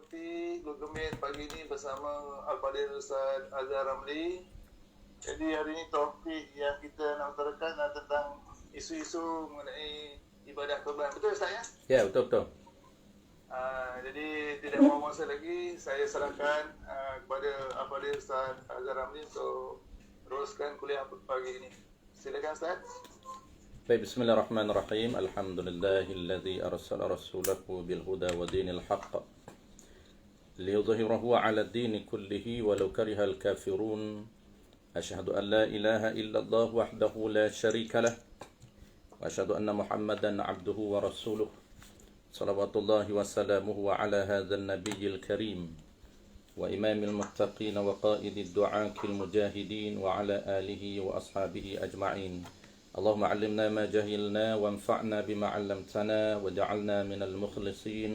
mengikuti Google Meet pagi ini bersama Al-Fadhil Ustaz Azhar Ramli. Jadi hari ini topik yang kita nak utarakan adalah tentang isu-isu mengenai ibadah kurban. Betul Ustaz ya? Ya, betul-betul. Jadi tidak mahu masa lagi, saya serahkan kepada Al-Fadhil Ustaz Azhar Ramli untuk teruskan kuliah pagi ini. Silakan Ustaz. Baik, bismillahirrahmanirrahim. Alhamdulillahilladzi arsala rasulahu bil huda wa dinil haqq liyudhhirahu 'ala ad-din kullihi walau karihal kafirun. Asyhadu an la ilaha illallah wahdahu la syarika lah wa asyhadu anna Muhammadan 'abduhu wa rasuluh. Shalawatullahi wa salamuhu ala hadzal nabiyil karim wa imamil muttaqin wa qaidid du'akil mujahidin wa ala alihi wa ashabihi ajma'in. اللهم علمنا ما جهلنا وانفعنا بما علمتنا وجعلنا من المخلصين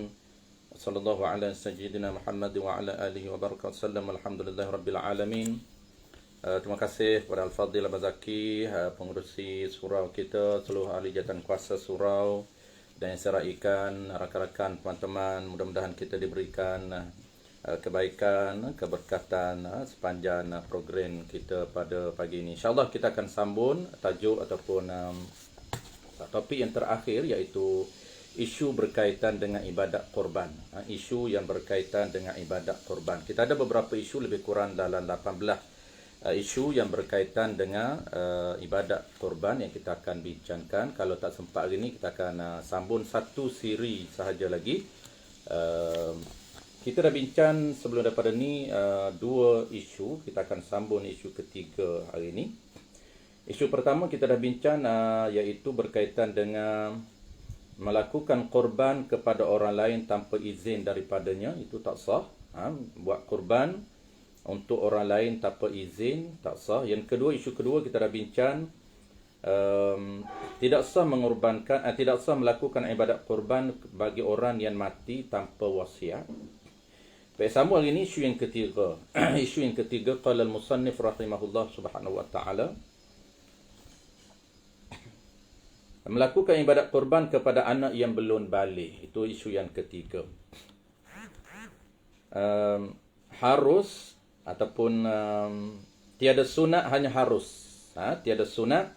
صلى الله على سيدنا محمد وعلى آله وبركاته وسلم الحمد لله رب العالمين. Terima kasih kepada Al-Fadhil Abazaki, pengurusi surau kita, seluruh ahli jawatan kuasa surau dan yang saya raikan, rakan-rakan, teman-teman. Mudah-mudahan kita diberikan kebaikan, keberkatan sepanjang program kita pada pagi ini. InsyaAllah kita akan sambung tajuk ataupun topik yang terakhir, iaitu isu berkaitan dengan ibadat korban. Isu yang berkaitan dengan ibadat korban. Kita ada beberapa isu, lebih kurang dalam 18 isu yang berkaitan dengan ibadat korban yang kita akan bincangkan. Kalau tak sempat hari ini, kita akan sambung satu siri sahaja lagi. Kita dah bincang sebelum daripada ni dua isu. Kita akan sambung isu ketiga hari ini. Isu pertama kita dah bincang iaitu berkaitan dengan melakukan korban kepada orang lain tanpa izin daripadanya. Itu tak sah. Buat korban untuk orang lain tanpa izin tak sah. Yang kedua, isu kedua kita dah bincang tidak sah mengorbankan, tidak sah melakukan ibadat korban bagi orang yang mati tanpa wasiat. Baik, sambung hari ini isu yang ketiga. Isu yang ketiga, qala al-musannif rahimahullah subhanahu wa ta'ala, melakukan ibadat korban kepada anak yang belum balik. Itu isu yang ketiga. Harus ataupun tiada sunat, hanya harus. Tiada sunat,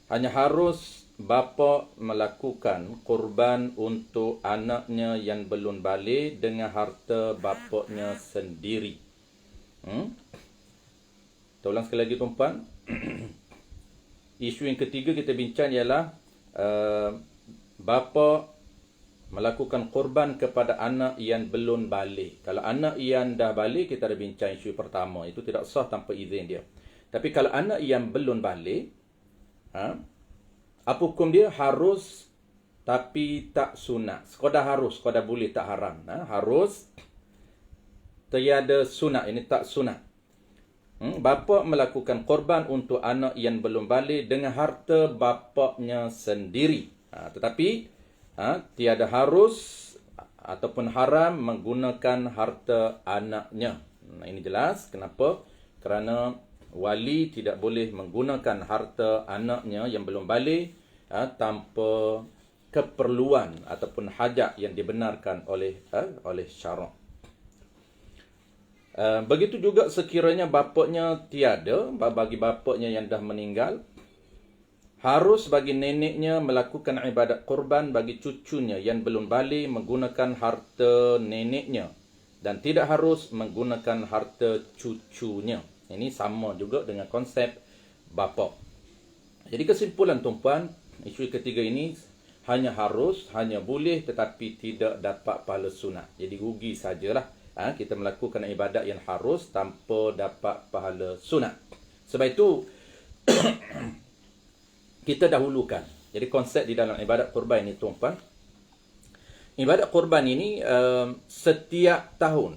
hanya harus bapa melakukan korban untuk anaknya yang belum balik dengan harta bapaknya sendiri. Kita ulang sekali lagi tuan-puan. Isu yang ketiga kita bincang ialah bapa melakukan korban kepada anak yang belum balik. Kalau anak yang dah balik, kita dah bincang isu pertama, itu tidak sah tanpa izin dia. Tapi kalau anak yang belum balik, apa hukum dia? Harus tapi tak sunat. Sekadar harus, sekadar boleh, tak haram. Harus, tiada sunat. Ini tak sunat. Bapa melakukan korban untuk anak yang belum balik dengan harta bapaknya sendiri. Tetapi tiada harus ataupun haram menggunakan harta anaknya. Ini jelas kenapa? Kerana wali tidak boleh menggunakan harta anaknya yang belum balik tanpa keperluan ataupun hajat yang dibenarkan oleh syarak. Begitu juga sekiranya bapaknya tiada, bagi bapaknya yang dah meninggal, harus bagi neneknya melakukan ibadat korban bagi cucunya yang belum balik menggunakan harta neneknya, dan tidak harus menggunakan harta cucunya. Ini sama juga dengan konsep bapa. Jadi kesimpulan tuan-puan, isu ketiga ini hanya harus, hanya boleh, tetapi tidak dapat pahala sunat. Jadi rugi sajalah kita melakukan ibadat yang harus tanpa dapat pahala sunat. Sebab itu kita dahulukan. Jadi konsep di dalam ibadat korban ini tuan-puan, ibadat korban ini setiap tahun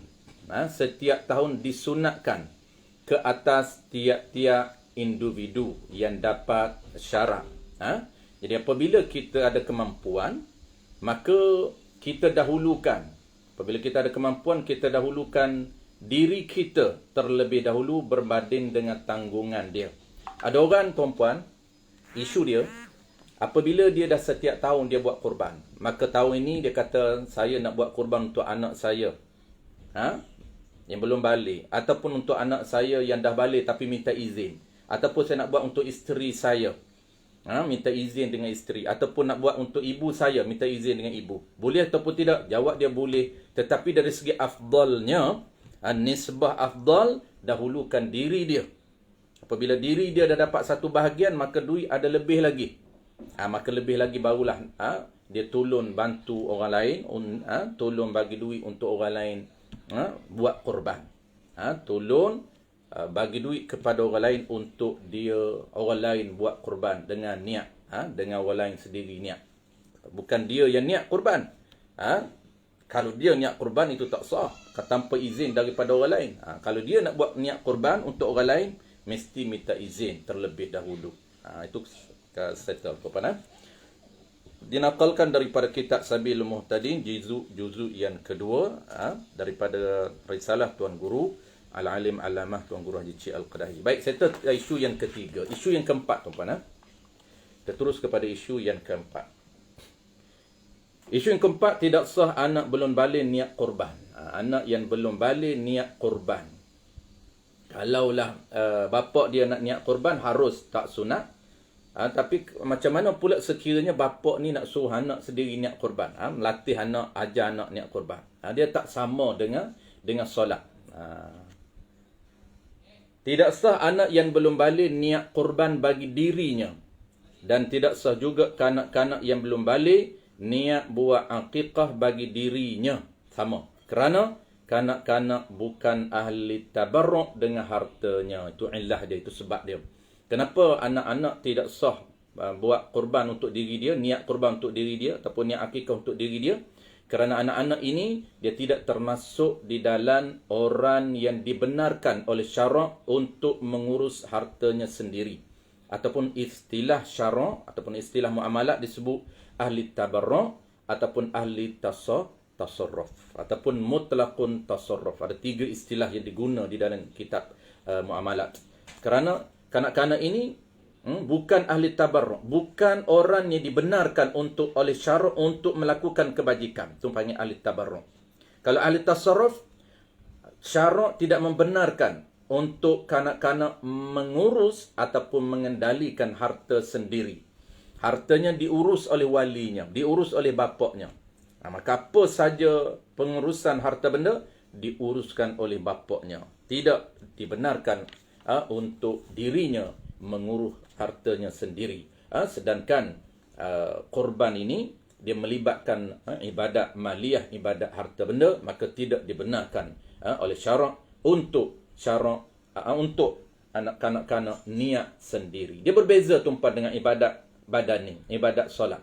disunatkan ke atas tiap-tiap individu yang dapat syarat. Jadi apabila kita ada kemampuan, maka kita dahulukan. Apabila kita ada kemampuan, kita dahulukan diri kita terlebih dahulu berbanding dengan tanggungan dia. Ada orang tuan-puan, isu dia, apabila dia dah setiap tahun dia buat korban, maka tahun ini dia kata, saya nak buat korban untuk anak saya. yang belum balik, ataupun untuk anak saya yang dah balik tapi minta izin, ataupun saya nak buat untuk isteri saya, minta izin dengan isteri, ataupun nak buat untuk ibu saya, minta izin dengan ibu. Boleh ataupun tidak? Jawab dia boleh. Tetapi dari segi afdalnya, nisbah afdal, dahulukan diri dia. Apabila diri dia dah dapat satu bahagian, maka duit ada lebih lagi. Maka lebih lagi barulah dia tolong bantu orang lain, tolong bagi duit untuk orang lain, buat korban. Tolong bagi duit kepada orang lain untuk dia, orang lain buat korban dengan niat, dengan orang lain sendiri niat. Bukan dia yang niat korban. Kalau dia niat korban itu tak sah, tanpa izin daripada orang lain. Kalau dia nak buat niat korban untuk orang lain, mesti minta izin terlebih dahulu. Itu settle kepada. Dinakalkan daripada kitab Sabilul Muhtadin, juzuk yang kedua, daripada risalah Tuan Guru Al-Alim Alamah Tuan Guru Haji Cik Al-Qadahi. Baik, settle isu yang ketiga. Isu yang keempat, tuan-tuan. Kita terus kepada isu yang keempat. Isu yang keempat, tidak sah anak belum balik niat korban. Anak yang belum balik niat korban. Kalaulah bapa dia nak niat korban, harus tak sunat. Tapi macam mana pula sekiranya bapa ni nak suruh anak sendiri niat korban, melatih anak, ajar anak niat korban. Dia tak sama dengan solat. Tidak sah anak yang belum balik niat korban bagi dirinya, dan tidak sah juga kanak-kanak yang belum balik niat buat akikah bagi dirinya. Sama. Kerana kanak-kanak bukan ahli tabarruk dengan hartanya. Itu illah dia, itu sebab dia. Kenapa anak-anak tidak sah buat korban untuk diri dia, niat korban untuk diri dia, ataupun niat akikah untuk diri dia? Kerana anak-anak ini, dia tidak termasuk di dalam orang yang dibenarkan oleh syarak untuk mengurus hartanya sendiri. Ataupun istilah syarak, ataupun istilah muamalat disebut ahli tabarruk, ataupun ahli tasarruf, ataupun mutlaqun tasarruf. Ada 3 istilah yang diguna di dalam kitab muamalat. Kerana kanak-kanak ini bukan ahli tabarruk, bukan orang yang dibenarkan oleh syarak untuk melakukan kebajikan. Itu panggil ahli tabarruk. Kalau ahli tasarruf, syarak tidak membenarkan untuk kanak-kanak mengurus ataupun mengendalikan harta sendiri. Hartanya diurus oleh walinya, diurus oleh bapaknya. Maka apa saja pengurusan harta benda diuruskan oleh bapaknya. Tidak dibenarkan untuk dirinya mengurus hartanya sendiri. Sedangkan korban ini dia melibatkan ibadat maliyah, ibadat harta benda, maka tidak dibenarkan oleh syarak untuk anak-kanak niat sendiri. Dia berbeza tumpah dengan ibadat badani, ibadat solat.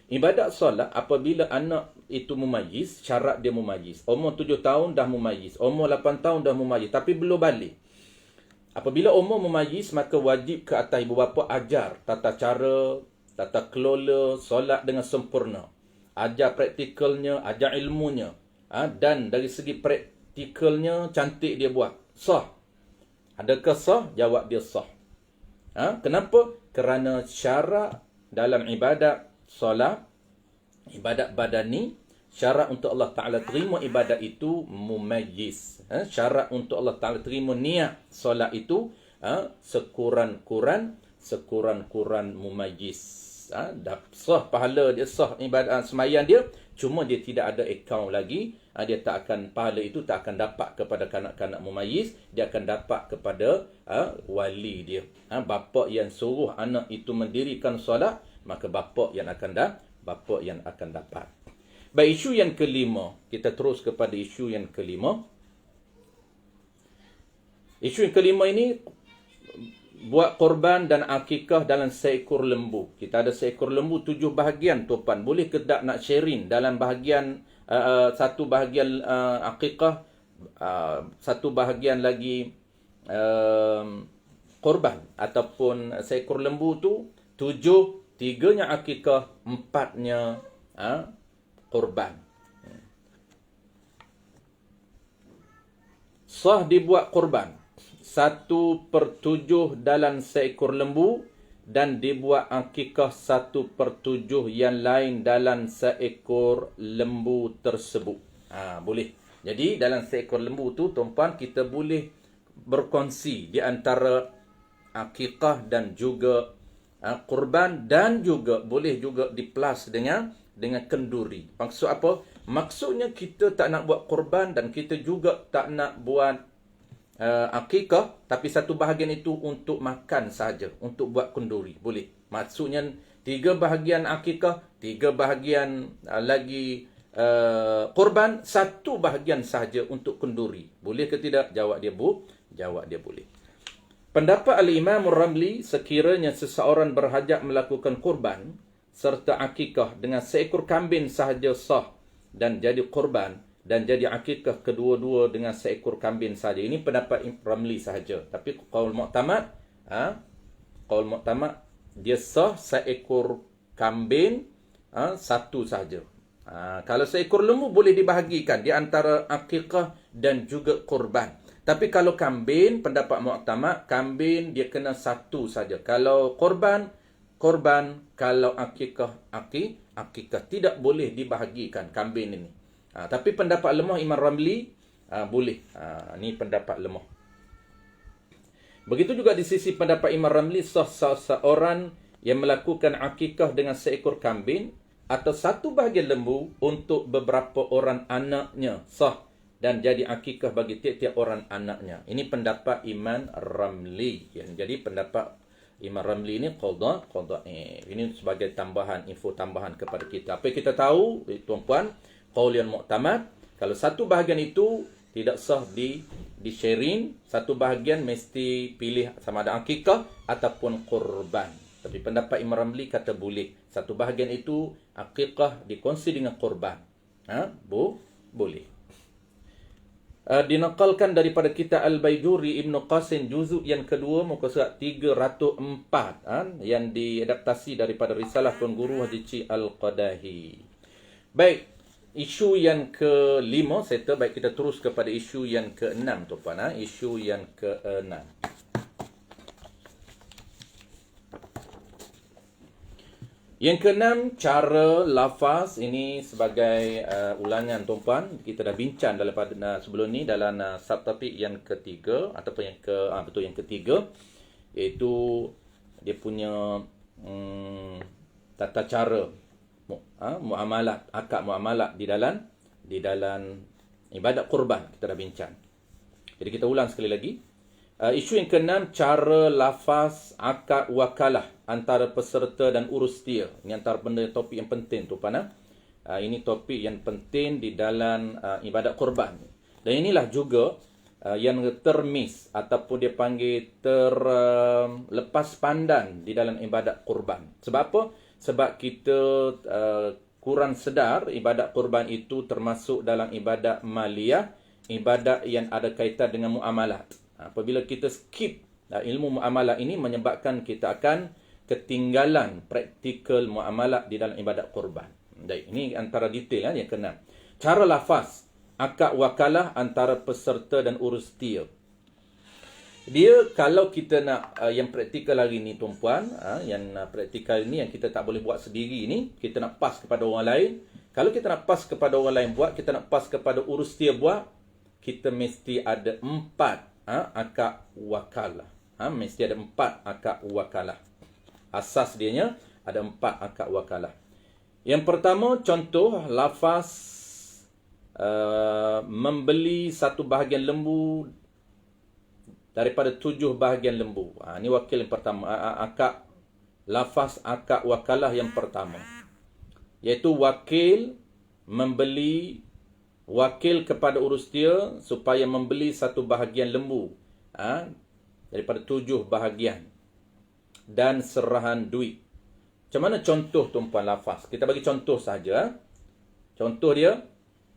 Ibadat solat, apabila anak itu mumayyiz, syarat dia mumayyiz. Umur 7 tahun dah mumayyiz, umur 8 tahun dah mumayyiz, tapi belum balik. Apabila umur mumayyiz, maka wajib ke atas ibu bapa ajar tata cara, tata kelola solat dengan sempurna. Ajar praktikalnya, ajar ilmunya. Dan dari segi praktikalnya, cantik dia buat. Sah. Adakah sah? Jawab dia sah. Kenapa? Kerana syarat dalam ibadat solat, ibadat badani, syarat untuk Allah Ta'ala terima ibadat itu mumayyiz. Syarat untuk Allah Ta'ala terima niat solat itu sekurang-kurang mumayyiz. Sah pahala dia, sah ibadat sembahyang dia, cuma dia tidak ada akaun lagi. Dia tak akan, pahala itu tak akan dapat kepada kanak-kanak mumayyiz, dia akan dapat kepada wali dia. Bapa yang suruh anak itu mendirikan solat, maka bapa yang akan dapat. Baik, isu yang kelima. Kita terus kepada isu yang kelima. Isu yang kelima ini buat korban dan akikah dalam seekor lembu. Kita ada seekor lembu 7 bahagian, tuan. Boleh ke tak nak sharing dalam bahagian satu bahagian akikah, satu bahagian lagi korban ataupun seekor lembu tu 7, 3-nya akikah, 4-nya korban. Sah dibuat korban 1/7 dalam seekor lembu, dan dibuat akikah 1/7 yang lain dalam seekor lembu tersebut. Boleh. Jadi dalam seekor lembu tu tuan-puan, kita boleh berkongsi di antara akikah dan juga kurban, dan juga boleh juga dipelas dengan kenduri. Maksud apa? Maksudnya kita tak nak buat kurban dan kita juga tak nak buat akikah, tapi satu bahagian itu untuk makan saja, untuk buat kenduri. Boleh. Maksudnya 3 bahagian akikah, 3 bahagian lagi kurban, 1 bahagian sahaja untuk kenduri. Boleh ke tidak? Jawab dia boleh. Pendapat Al-Imam Ramli, sekiranya seseorang berhajat melakukan kurban serta akikah dengan seekor kambing sahaja sah dan jadi kurban, dan jadi akikah kedua-dua dengan seekor kambing sahaja. Ini pendapat Ramli sahaja. Tapi qaul mu'tamad, dia sah seekor kambing satu sahaja. Kalau seekor lembu boleh dibahagikan di antara akikah dan juga kurban. Tapi kalau kambing, pendapat mu'tamad, kambing dia kena satu saja. Kalau kurban, kalau akikah, akikah. Tidak boleh dibahagikan kambing ini. Tapi pendapat lemah Imam Ramli boleh. Ini pendapat lemah. Begitu juga di sisi pendapat Imam Ramli, sah seorang yang melakukan akikah dengan seekor kambing atau satu bahagian lembu untuk beberapa orang anaknya, sah dan jadi akikah bagi tiap-tiap orang anaknya. Ini pendapat Imam Ramli. Jadi pendapat Imam Ramli ini qadha. Ini sebagai tambahan, info tambahan kepada kita. Apa yang kita tahu, tuan-puan, qaul yang mu'tamad, kalau satu bahagian itu tidak sah di sharing, satu bahagian mesti pilih sama ada akikah ataupun kurban. Tapi pendapat Imam Ramli kata boleh. Satu bahagian itu akikah dikongsi dengan kurban. Boleh. Dinakalkan daripada kitab Al-Baijuri Ibn Qasim juzuk yang kedua muka surat 304 yang diadaptasi daripada risalah Tuan Guru Haji Cik Al-Qadahi. Baik, isu yang ke-5 settle. Baik, kita terus kepada isu yang ke-6 tuan-puan. Isu yang ke-6. Yang ke-6, cara lafaz. Ini sebagai ulangan tuan-puan. Kita dah bincang daripada sebelum ni dalam subtopik yang ketiga ataupun yang ketiga, iaitu dia punya tata cara muamalat, akad muamalat di dalam ibadat kurban. Kita dah bincang. Jadi kita ulang sekali lagi. Isu yang ke-6, cara lafaz akad wakalah antara peserta dan urus dia. Ini antara benda topik yang penting tu pana. Ini topik yang penting di dalam ibadat kurban. Dan inilah juga yang termiss ataupun dia panggil terlepas pandang di dalam ibadat kurban. Sebab apa? Sebab kita kurang sedar ibadat kurban itu termasuk dalam ibadat maliyah, ibadat yang ada kaitan dengan muamalat. Apabila kita skip ilmu muamalat ini, menyebabkan kita akan ketinggalan praktikal muamalat di dalam ibadat kurban. Baik, ini antara detail yang kena. Cara lafaz akad wakalah antara peserta dan urus dia. Dia kalau kita nak yang praktikal hari ni tuan-puan, yang praktikal ni yang kita tak boleh buat sendiri ni, kita nak pas kepada orang lain. Kalau kita nak pas kepada orang lain buat, kita nak pas kepada urus dia buat, kita mesti ada 4 akad wakalah. Mesti ada 4 akad wakalah. Asas dianya ada 4 akad wakalah. Yang pertama, contoh lafaz membeli satu bahagian lembu daripada 7 bahagian lembu. Ini wakil yang pertama. Lafaz akad wakalah yang pertama, iaitu wakil membeli, wakil kepada urus dia supaya membeli satu bahagian lembu daripada 7 bahagian dan serahan duit. Macam mana contoh tuan-puan lafaz? Kita bagi contoh saja. Contoh dia,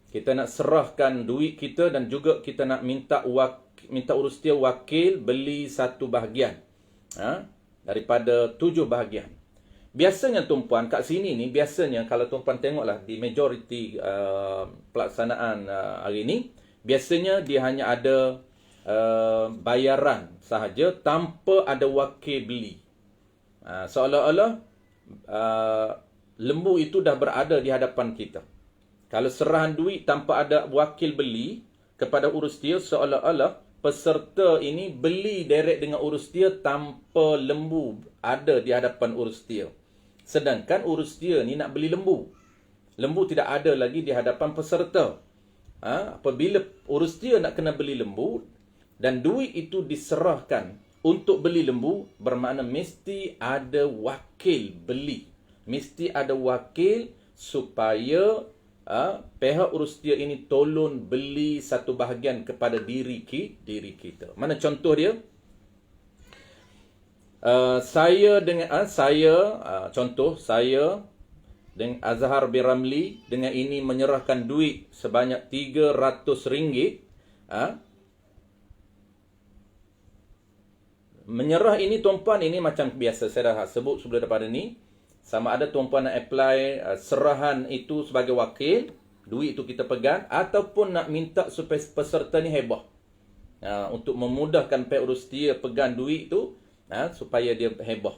kita nak serahkan duit kita dan juga kita nak minta urus dia wakil beli satu bahagian daripada 7 bahagian. Biasanya tuan-puan kat sini ni, biasanya kalau tuan-puan tengoklah di majoriti pelaksanaan hari ni, biasanya dia hanya ada bayaran sahaja tanpa ada wakil beli. Seolah-olah lembu itu dah berada di hadapan kita. Kalau serahan duit tanpa ada wakil beli kepada urus dia, seolah-olah peserta ini beli direct dengan urus dia tanpa lembu ada di hadapan urus dia. Sedangkan urus dia ni nak beli lembu. Lembu tidak ada lagi di hadapan peserta. Apabila urus dia nak kena beli lembu dan duit itu diserahkan untuk beli lembu, bermakna mesti ada wakil beli. Mesti ada wakil supaya pihak urus dia ini tolong beli satu bahagian kepada diri kita. Mana contoh dia? Saya dengan Azhar bin Ramli dengan ini menyerahkan duit sebanyak RM300. Menyerah ini tuan-puan, ini macam biasa saya dah sebut sebelum daripada ni. Sama ada tuan-puan nak apply serahan itu sebagai wakil, duit itu kita pegang, ataupun nak minta supaya peserta ni heboh. Untuk memudahkan pihak urus dia pegang duit itu, supaya dia heboh.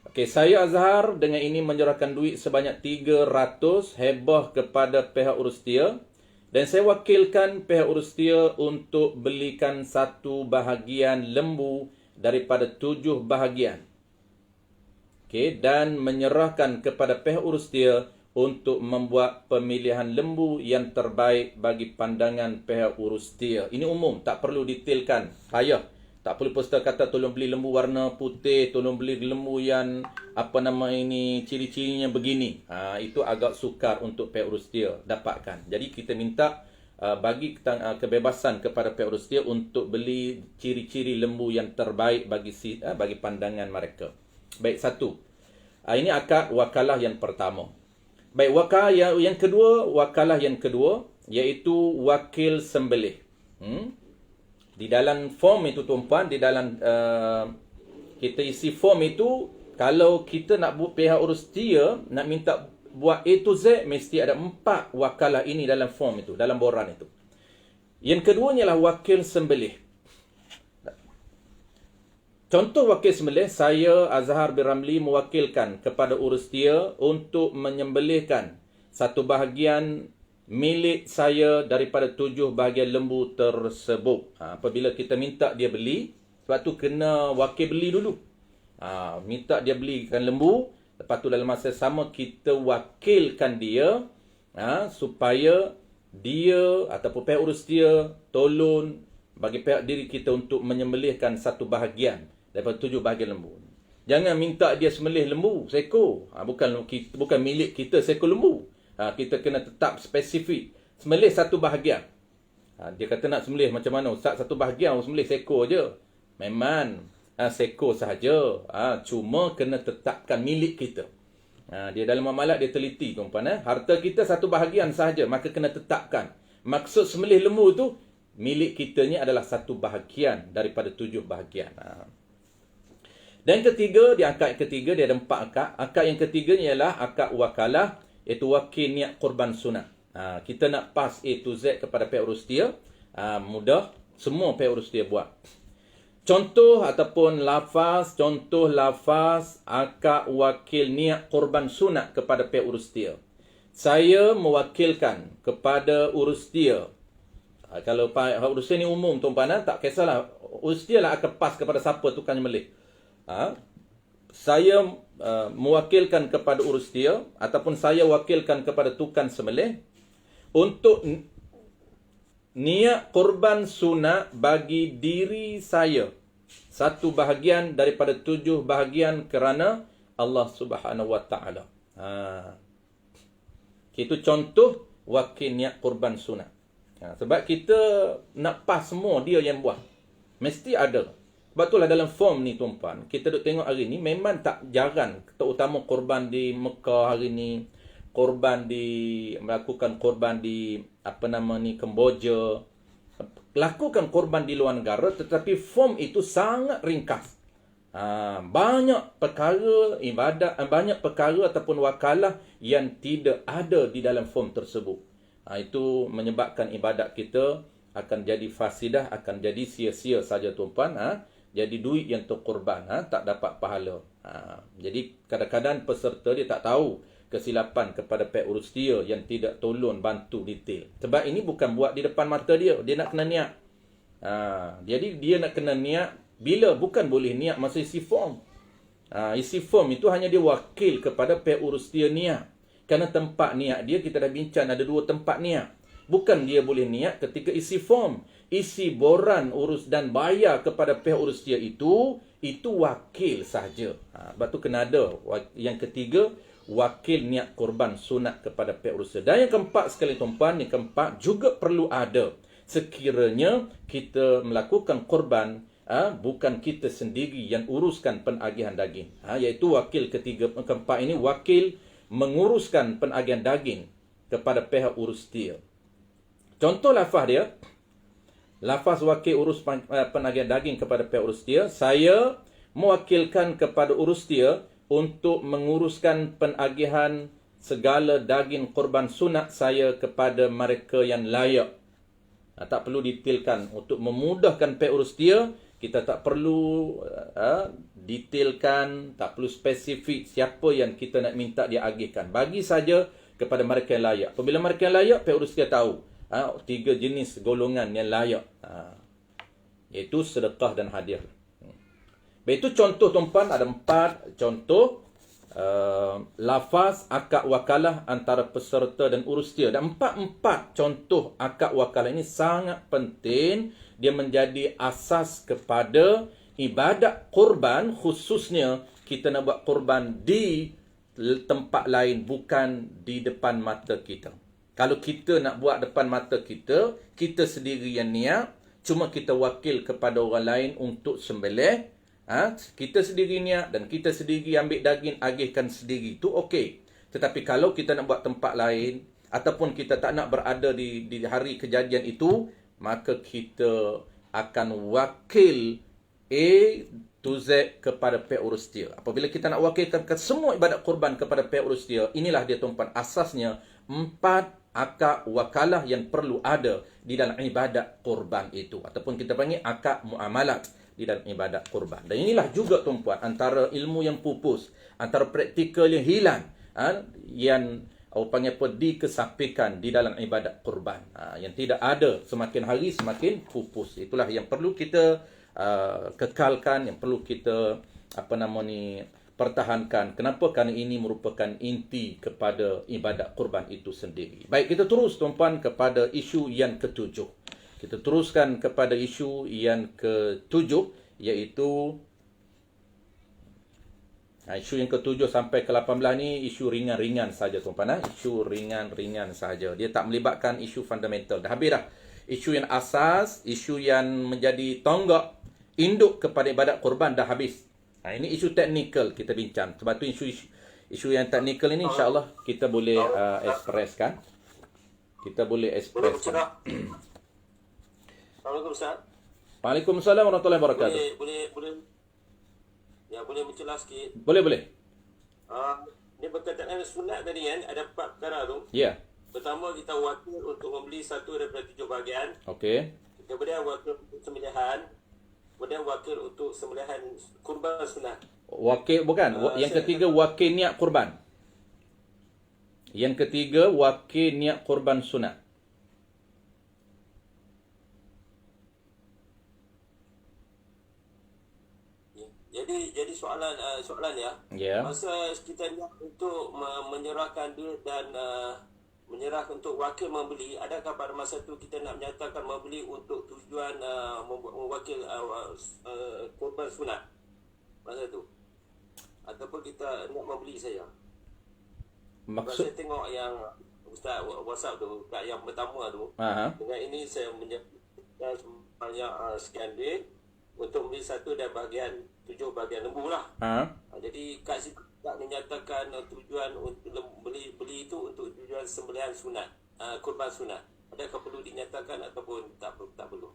Okey, saya Azhar dengan ini menyerahkan duit sebanyak 300 heboh kepada pihak urus dia, dan saya wakilkan pihak urus dia untuk belikan satu bahagian lembu daripada 7 bahagian. Okey, dan menyerahkan kepada pihak urus dia untuk membuat pemilihan lembu yang terbaik bagi pandangan pihak urus dia. Ini umum, tak perlu detailkan. Payah. Tak perlu peserta kata tolong beli lembu warna putih, tolong beli lembu yang ciri-cirinya begini. Itu agak sukar untuk pihak urus dia dapatkan. Jadi kita minta bagi kebebasan kepada pihak urus dia untuk beli ciri-ciri lembu yang terbaik bagi pandangan mereka. Baik, satu. Ini akad wakalah yang pertama. Baik, wakalah yang kedua iaitu wakil sembelih. Di dalam form itu tuan-puan, di dalam kita isi form itu, kalau kita nak buat pihak urus dia nak minta buat A to Z, mesti ada 4 wakalah ini dalam form itu, dalam borang itu. Yang keduanya ialah wakil sembelih. Contoh wakil sembelih, saya Azhar bin Ramli mewakilkan kepada urus dia untuk menyembelihkan satu bahagian milik saya daripada 7 bahagian lembu tersebut. Apabila kita minta dia beli, sebab tu kena wakil beli dulu. Minta dia belikan lembu, lepas tu dalam masa sama kita wakilkan dia supaya dia ataupun pihak urus dia tolong bagi pihak diri kita untuk menyembelihkan satu bahagian daripada 7 bahagian lembu. Jangan minta dia sembelih lembu seekor. Bukan milik kita seekor lembu. Kita kena tetap spesifik. Sembelih satu bahagian. Dia kata nak sembelih macam mana? Ustaz, satu bahagian sembelih seekor je. Memang seekor sahaja. Cuma kena tetapkan milik kita. Dia dalam amalat dia teliti tuan-puan. Harta kita satu bahagian sahaja, maka kena tetapkan. Maksud sembelih lembu tu, milik kita ni adalah satu bahagian daripada 7 bahagian. Dan ketiga, di akad ketiga dia ada 4 akad. Akad yang ketiga ialah akad wakalah, iaitu wakil niat korban sunat. Kita nak pas A to Z kepada pihak urus dia, mudah, semua pihak urus dia buat. Contoh lafaz akad wakil niat korban sunat kepada pihak urus dia. Saya mewakilkan kepada urus dia. Kalau pihak urus dia ni umum tuan-puan, tak kisahlah, urus dia lah akan pas kepada siapa tukang nyembelih. Saya mewakilkan kepada urus dia ataupun saya wakilkan kepada tukang sembelih untuk niat korban sunat bagi diri saya satu bahagian daripada 7 bahagian kerana Allah Subhanahu Wa Taala. Itu contoh wakil niat korban sunat. Sebab kita nak pas semua dia yang buat. Mesti ada. Sebab itulah dalam form ni tuan-puan, kita duk tengok hari ni memang tak jarang, terutama korban di Mekah hari ni, melakukan korban di Kemboja, lakukan korban di luar negara, tetapi form itu sangat ringkas. Banyak perkara ibadat, banyak perkara ataupun wakalah yang tidak ada di dalam form tersebut. Itu menyebabkan ibadat kita akan jadi fasidah, akan jadi sia-sia saja tuan-puan. Jadi duit yang terkorban, tak dapat pahala. Jadi kadang-kadang peserta dia tak tahu kesilapan kepada pihak urus dia yang tidak tolong bantu detail. Sebab ini bukan buat di depan mata dia. Dia nak kena niat. Jadi dia nak kena niat bila bukan boleh niat masa isi form. Isi form itu hanya dia wakil kepada pihak urus dia niat. Kerana tempat niat dia, kita dah bincang ada 2 tempat niat. Bukan dia boleh niat ketika isi form. Isi boran urus dan bayar kepada pihak urus dia itu wakil sahaja. Sebab tu kena ada. Yang ketiga, wakil niat korban sunat kepada pihak urus dia. Dan yang keempat sekali tuan-tuan, yang keempat juga perlu ada. Sekiranya kita melakukan korban, bukan kita sendiri yang uruskan penagihan daging. Iaitu wakil keempat ini, wakil menguruskan penagihan daging kepada pihak urus dia. Contoh lafaz dia, lafaz wakil urus penagihan daging kepada pihak urus dia, saya mewakilkan kepada urus dia untuk menguruskan penagihan segala daging korban sunat saya kepada mereka yang layak. Tak perlu detailkan. Untuk memudahkan pihak urus dia, kita tak perlu detailkan, tak perlu spesifik siapa yang kita nak minta dia agihkan. Bagi saja kepada mereka yang layak. Apabila mereka yang layak, pihak urus dia tahu 3 jenis golongan yang layak, iaitu sedekah dan hadiah. Itu contoh tuan-tuan, ada 4 contoh lafaz akad wakalah antara peserta dan urus dia. Dan 4 contoh akad wakalah ini sangat penting. Dia menjadi asas kepada ibadat korban, khususnya kita nak buat korban di tempat lain, bukan di depan mata kita. Kalau kita nak buat depan mata kita, kita sendiri yang niat, cuma kita wakil kepada orang lain untuk sembelih, kita sendiri niat dan kita sendiri ambil daging, agihkan sendiri, itu okey. Tetapi kalau kita nak buat tempat lain, ataupun kita tak nak berada di hari kejadian itu, maka kita akan wakil A to Z kepada pihak urus dia. Apabila kita nak wakilkan semua ibadat korban kepada pihak urus dia, inilah dia tuan-tuan asasnya 4 akad wakalah yang perlu ada di dalam ibadat korban itu, ataupun kita panggil akad muamalat di dalam ibadat korban. Dan inilah juga tuan-tuan antara ilmu yang pupus, antara praktikal yang hilang, yang panggil apa, dikesampingkan di dalam ibadat korban, yang tidak ada, semakin hari semakin pupus. Itulah yang perlu kita kekalkan, yang perlu kita pertahankan. Kenapa? Kerana ini merupakan inti kepada ibadat korban itu sendiri. Baik, kita terus tuan-tuan kepada isu yang ke-7. Kita teruskan kepada isu yang ke-7, iaitu isu yang ke-7 sampai ke-18 ni isu ringan-ringan saja tuan-tuan. Isu ringan-ringan saja. Dia tak melibatkan isu fundamental. Dah habis dah. Isu yang asas, isu yang menjadi tonggak induk kepada ibadat korban dah habis. Ini isu teknikal kita bincang. Sebab tu isu yang teknikal ini insya-Allah kita boleh ekspreskan. Kita boleh ekspreskan. Assalamualaikum Ustaz. Waalaikumsalam warahmatullahi wabarakatuh. Boleh mencelah sikit. Boleh. Ini berkaitan dengan sunat tadi kan, ada 4 perkara tu. Ya. Pertama, kita wakil untuk membeli 1 daripada 7 bahagian. Okey. Kemudian wakil untuk sembelihan. Kemudian wakil untuk sembelihan kurban sunat. Wakil bukan. Yang ketiga wakil niat kurban. Yang ketiga wakil niat kurban sunat. Jadi soalan ya. Ya. Masa kita niat untuk menyerahkan duit dan menyerah untuk wakil membeli, adakah pada masa tu kita nak menyatakan membeli untuk tujuan mewakil korban sunat masa tu, ataupun kita nak membeli saja? Saya tengok yang Ustaz WhatsApp tu, kat yang pertama tu, dengan ini saya menyebutkan banyak sekian duit untuk membeli 1 dan bahagian 7 bahagian lembu lah. Jadi kat situ tak menyatakan tujuan untuk beli itu untuk tujuan sembelihan sunat, kurban sunat. Adakah perlu dinyatakan ataupun tak perlu?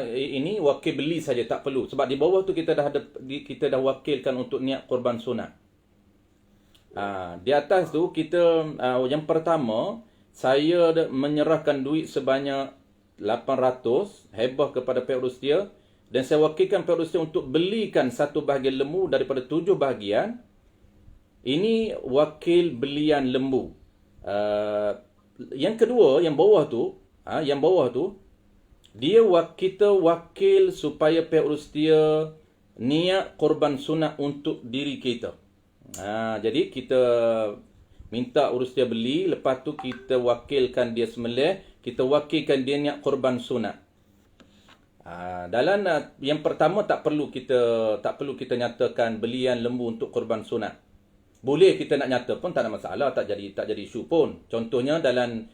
Ini wakil beli saja, tak perlu. Sebab di bawah tu kita dah wakilkan untuk niat kurban sunat. Di atas tu kita yang pertama, saya menyerahkan duit sebanyak 800 hebah kepada pihak urus dia, dan saya wakilkan pihak urus dia untuk belikan 1 bahagian lembu daripada 7 bahagian. Ini wakil belian lembu. Yang kedua, yang bawah tu, dia kita wakil supaya pihak urus dia niat korban sunat untuk diri kita. Jadi kita minta urus dia beli, lepas tu kita wakilkan dia sembelih, kita wakilkan dia niat korban sunat. Dalam yang pertama tak perlu kita nyatakan belian lembu untuk korban sunat. Boleh kita nak nyata pun tak ada masalah, tak jadi isu pun. Contohnya dalam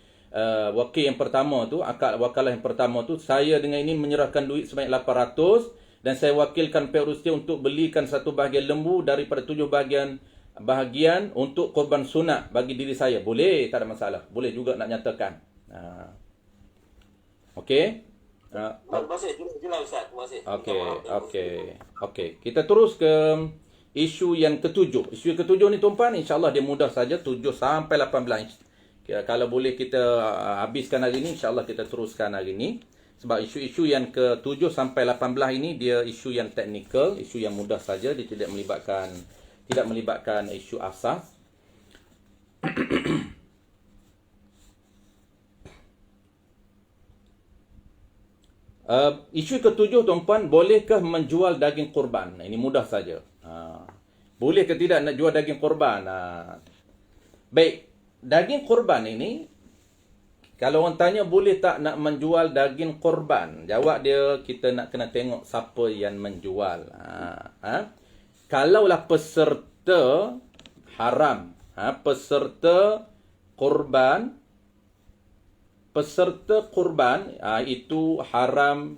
wakil yang pertama tu, akad wakalah yang pertama tu, saya dengan ini menyerahkan duit sebanyak 800 dan saya wakilkan pihak urus dia untuk belikan satu bahagian lembu daripada 7 bahagian untuk korban sunat bagi diri saya. Boleh, tak ada masalah. Boleh juga nak nyatakan. Okey. Terima kasih. Jelas Ustaz. Terima kasih. Okey. Kita terus ke isu yang ketujuh. Isu yang ketujuh ni tuan-tuan, insya-Allah dia mudah saja, 7 sampai 18. Kalau boleh kita habiskan hari ni, insya-Allah kita teruskan hari ni. Sebab isu-isu yang ke-7 sampai 18 ini dia isu yang teknikal, isu yang mudah saja, dia tidak melibatkan isu asas. Isu ke-7 tuan-puan, bolehkah menjual daging korban? Ini mudah saja. Boleh ke tidak nak jual daging korban? Baik, daging korban ini, kalau orang tanya boleh tak nak menjual daging korban? Jawab dia, kita nak kena tengok siapa yang menjual. Kalaulah peserta haram, peserta korban itu haram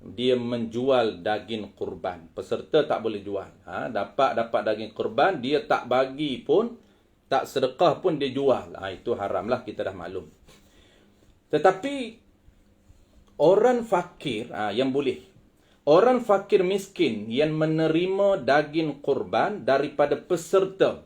dia menjual daging korban. Peserta tak boleh jual. Dapat daging korban, dia tak bagi pun, tak sedekah pun dia jual. Itu haramlah, kita dah maklum. Tetapi orang fakir yang boleh. Orang fakir miskin yang menerima daging korban daripada peserta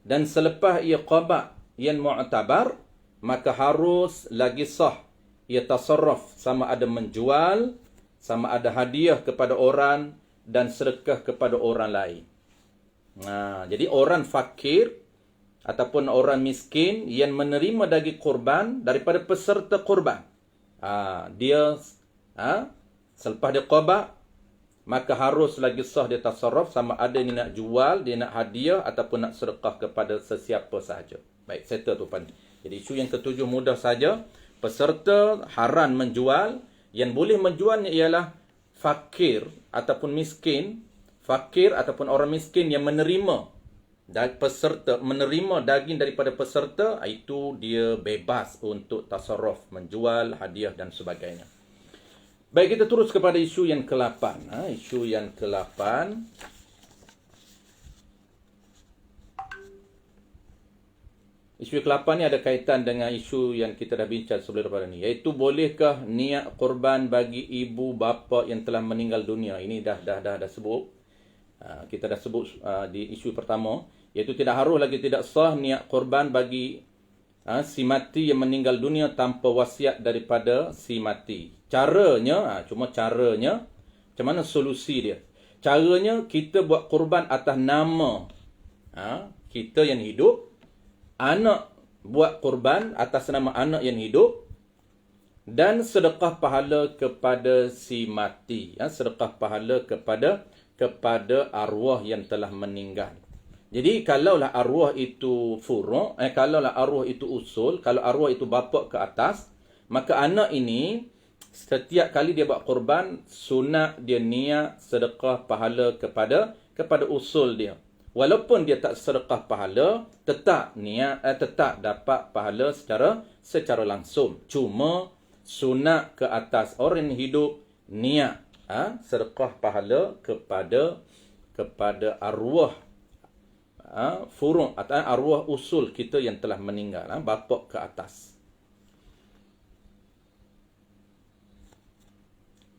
dan selepas ia qada yang mu'tabar, maka harus lagi sah ia tasarruf, sama ada menjual, sama ada hadiah kepada orang dan sedekah kepada orang lain. Jadi orang fakir ataupun orang miskin yang menerima daging korban daripada peserta korban, dia selepas dia qada, maka harus lagi sah dia tasarruf, sama ada dia nak jual, dia nak hadiah ataupun nak sedekah kepada sesiapa sahaja. Baik, settle tu pan. Jadi isu yang ketujuh mudah saja. Peserta haram menjual. Yang boleh menjualnya ialah fakir ataupun miskin. Fakir ataupun orang miskin yang menerima daging daripada peserta, itu dia bebas untuk tasarruf, menjual, hadiah dan sebagainya. Baik, kita terus kepada isu yang ke-8. Isu yang ke-8. Isu ke-8 ni ada kaitan dengan isu yang kita dah bincang sebelum daripada ni, iaitu bolehkah niat korban bagi ibu bapa yang telah meninggal dunia. Ini dah sebut. Kita dah sebut di isu pertama, iaitu tidak harus lagi, tidak sah niat korban bagi si mati yang meninggal dunia tanpa wasiat daripada si mati. Caranya, macam mana solusi dia? Caranya, kita buat korban atas nama kita yang hidup. Anak buat korban atas nama anak yang hidup. Dan sedekah pahala kepada si mati. Sedekah pahala kepada arwah yang telah meninggal. Jadi, kalaulah arwah itu furu', kalaulah arwah itu usul, kalau arwah itu bapa ke atas, maka anak ini setiap kali dia buat korban, sunat dia niat sedekah pahala kepada usul dia. Walaupun dia tak sedekah pahala, tetap dapat pahala secara langsung. Cuma sunat ke atas orang yang hidup niat sedekah pahala kepada arwah furu' atau arwah usul kita yang telah meninggal, bapa ke atas.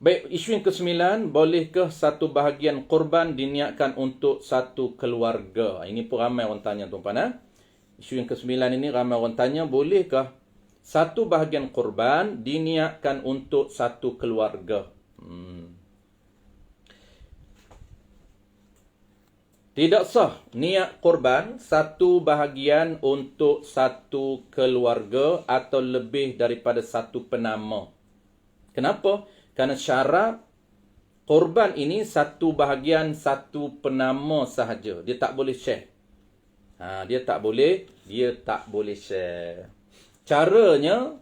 Baik, isu yang ke-9, bolehkah satu bahagian korban diniatkan untuk satu keluarga? Ini pun ramai orang tanya tuan-tuan. Isu yang ke-9 ini ramai orang tanya, bolehkah satu bahagian korban diniatkan untuk satu keluarga? Tidak sah niat korban satu bahagian untuk satu keluarga atau lebih daripada satu penama. Kenapa? Kerana syarat korban ini satu bahagian satu penama sahaja. Dia tak boleh share. Dia tak boleh share. Caranya,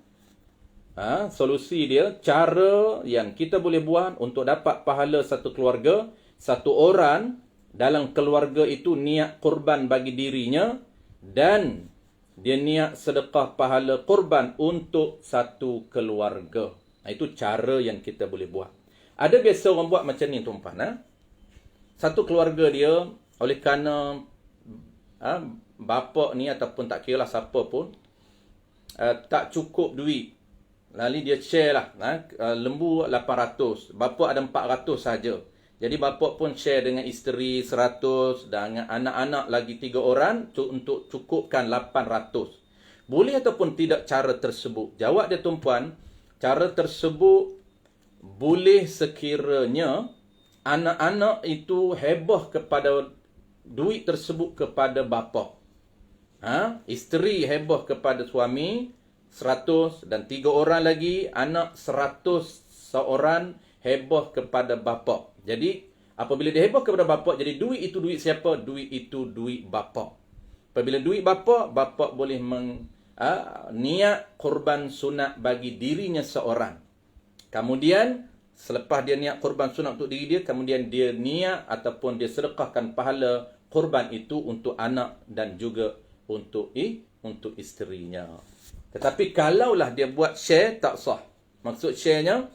solusi dia, cara yang kita boleh buat untuk dapat pahala satu keluarga, satu orang dalam keluarga itu niat korban bagi dirinya dan dia niat sedekah pahala korban untuk satu keluarga. Itu cara yang kita boleh buat. Ada biasa orang buat macam ni tuan-puan. Satu keluarga dia oleh kerana bapa ni ataupun tak kira lah siapa pun tak cukup duit. Lalu dia share lah. Lembu 800. Bapa ada 400 saja. Jadi bapa pun share dengan isteri 100 dan anak-anak lagi 3 orang untuk cukupkan 800. Boleh ataupun tidak cara tersebut? Jawab dia tuan-puan, cara tersebut boleh sekiranya anak-anak itu heboh kepada duit tersebut kepada bapa. Isteri heboh kepada suami 100 dan 3 orang lagi anak 100 seorang heboh kepada bapa. Jadi apabila dia heboh kepada bapa, jadi duit itu duit siapa? Duit itu duit bapa. Apabila duit bapa, bapa boleh niat korban sunat bagi dirinya seorang. Kemudian selepas dia niat korban sunat untuk diri dia, kemudian dia niat ataupun dia sedekahkan pahala korban itu untuk anak dan juga untuk isterinya. Tetapi kalaulah dia buat share, tak sah. Maksud sharenya,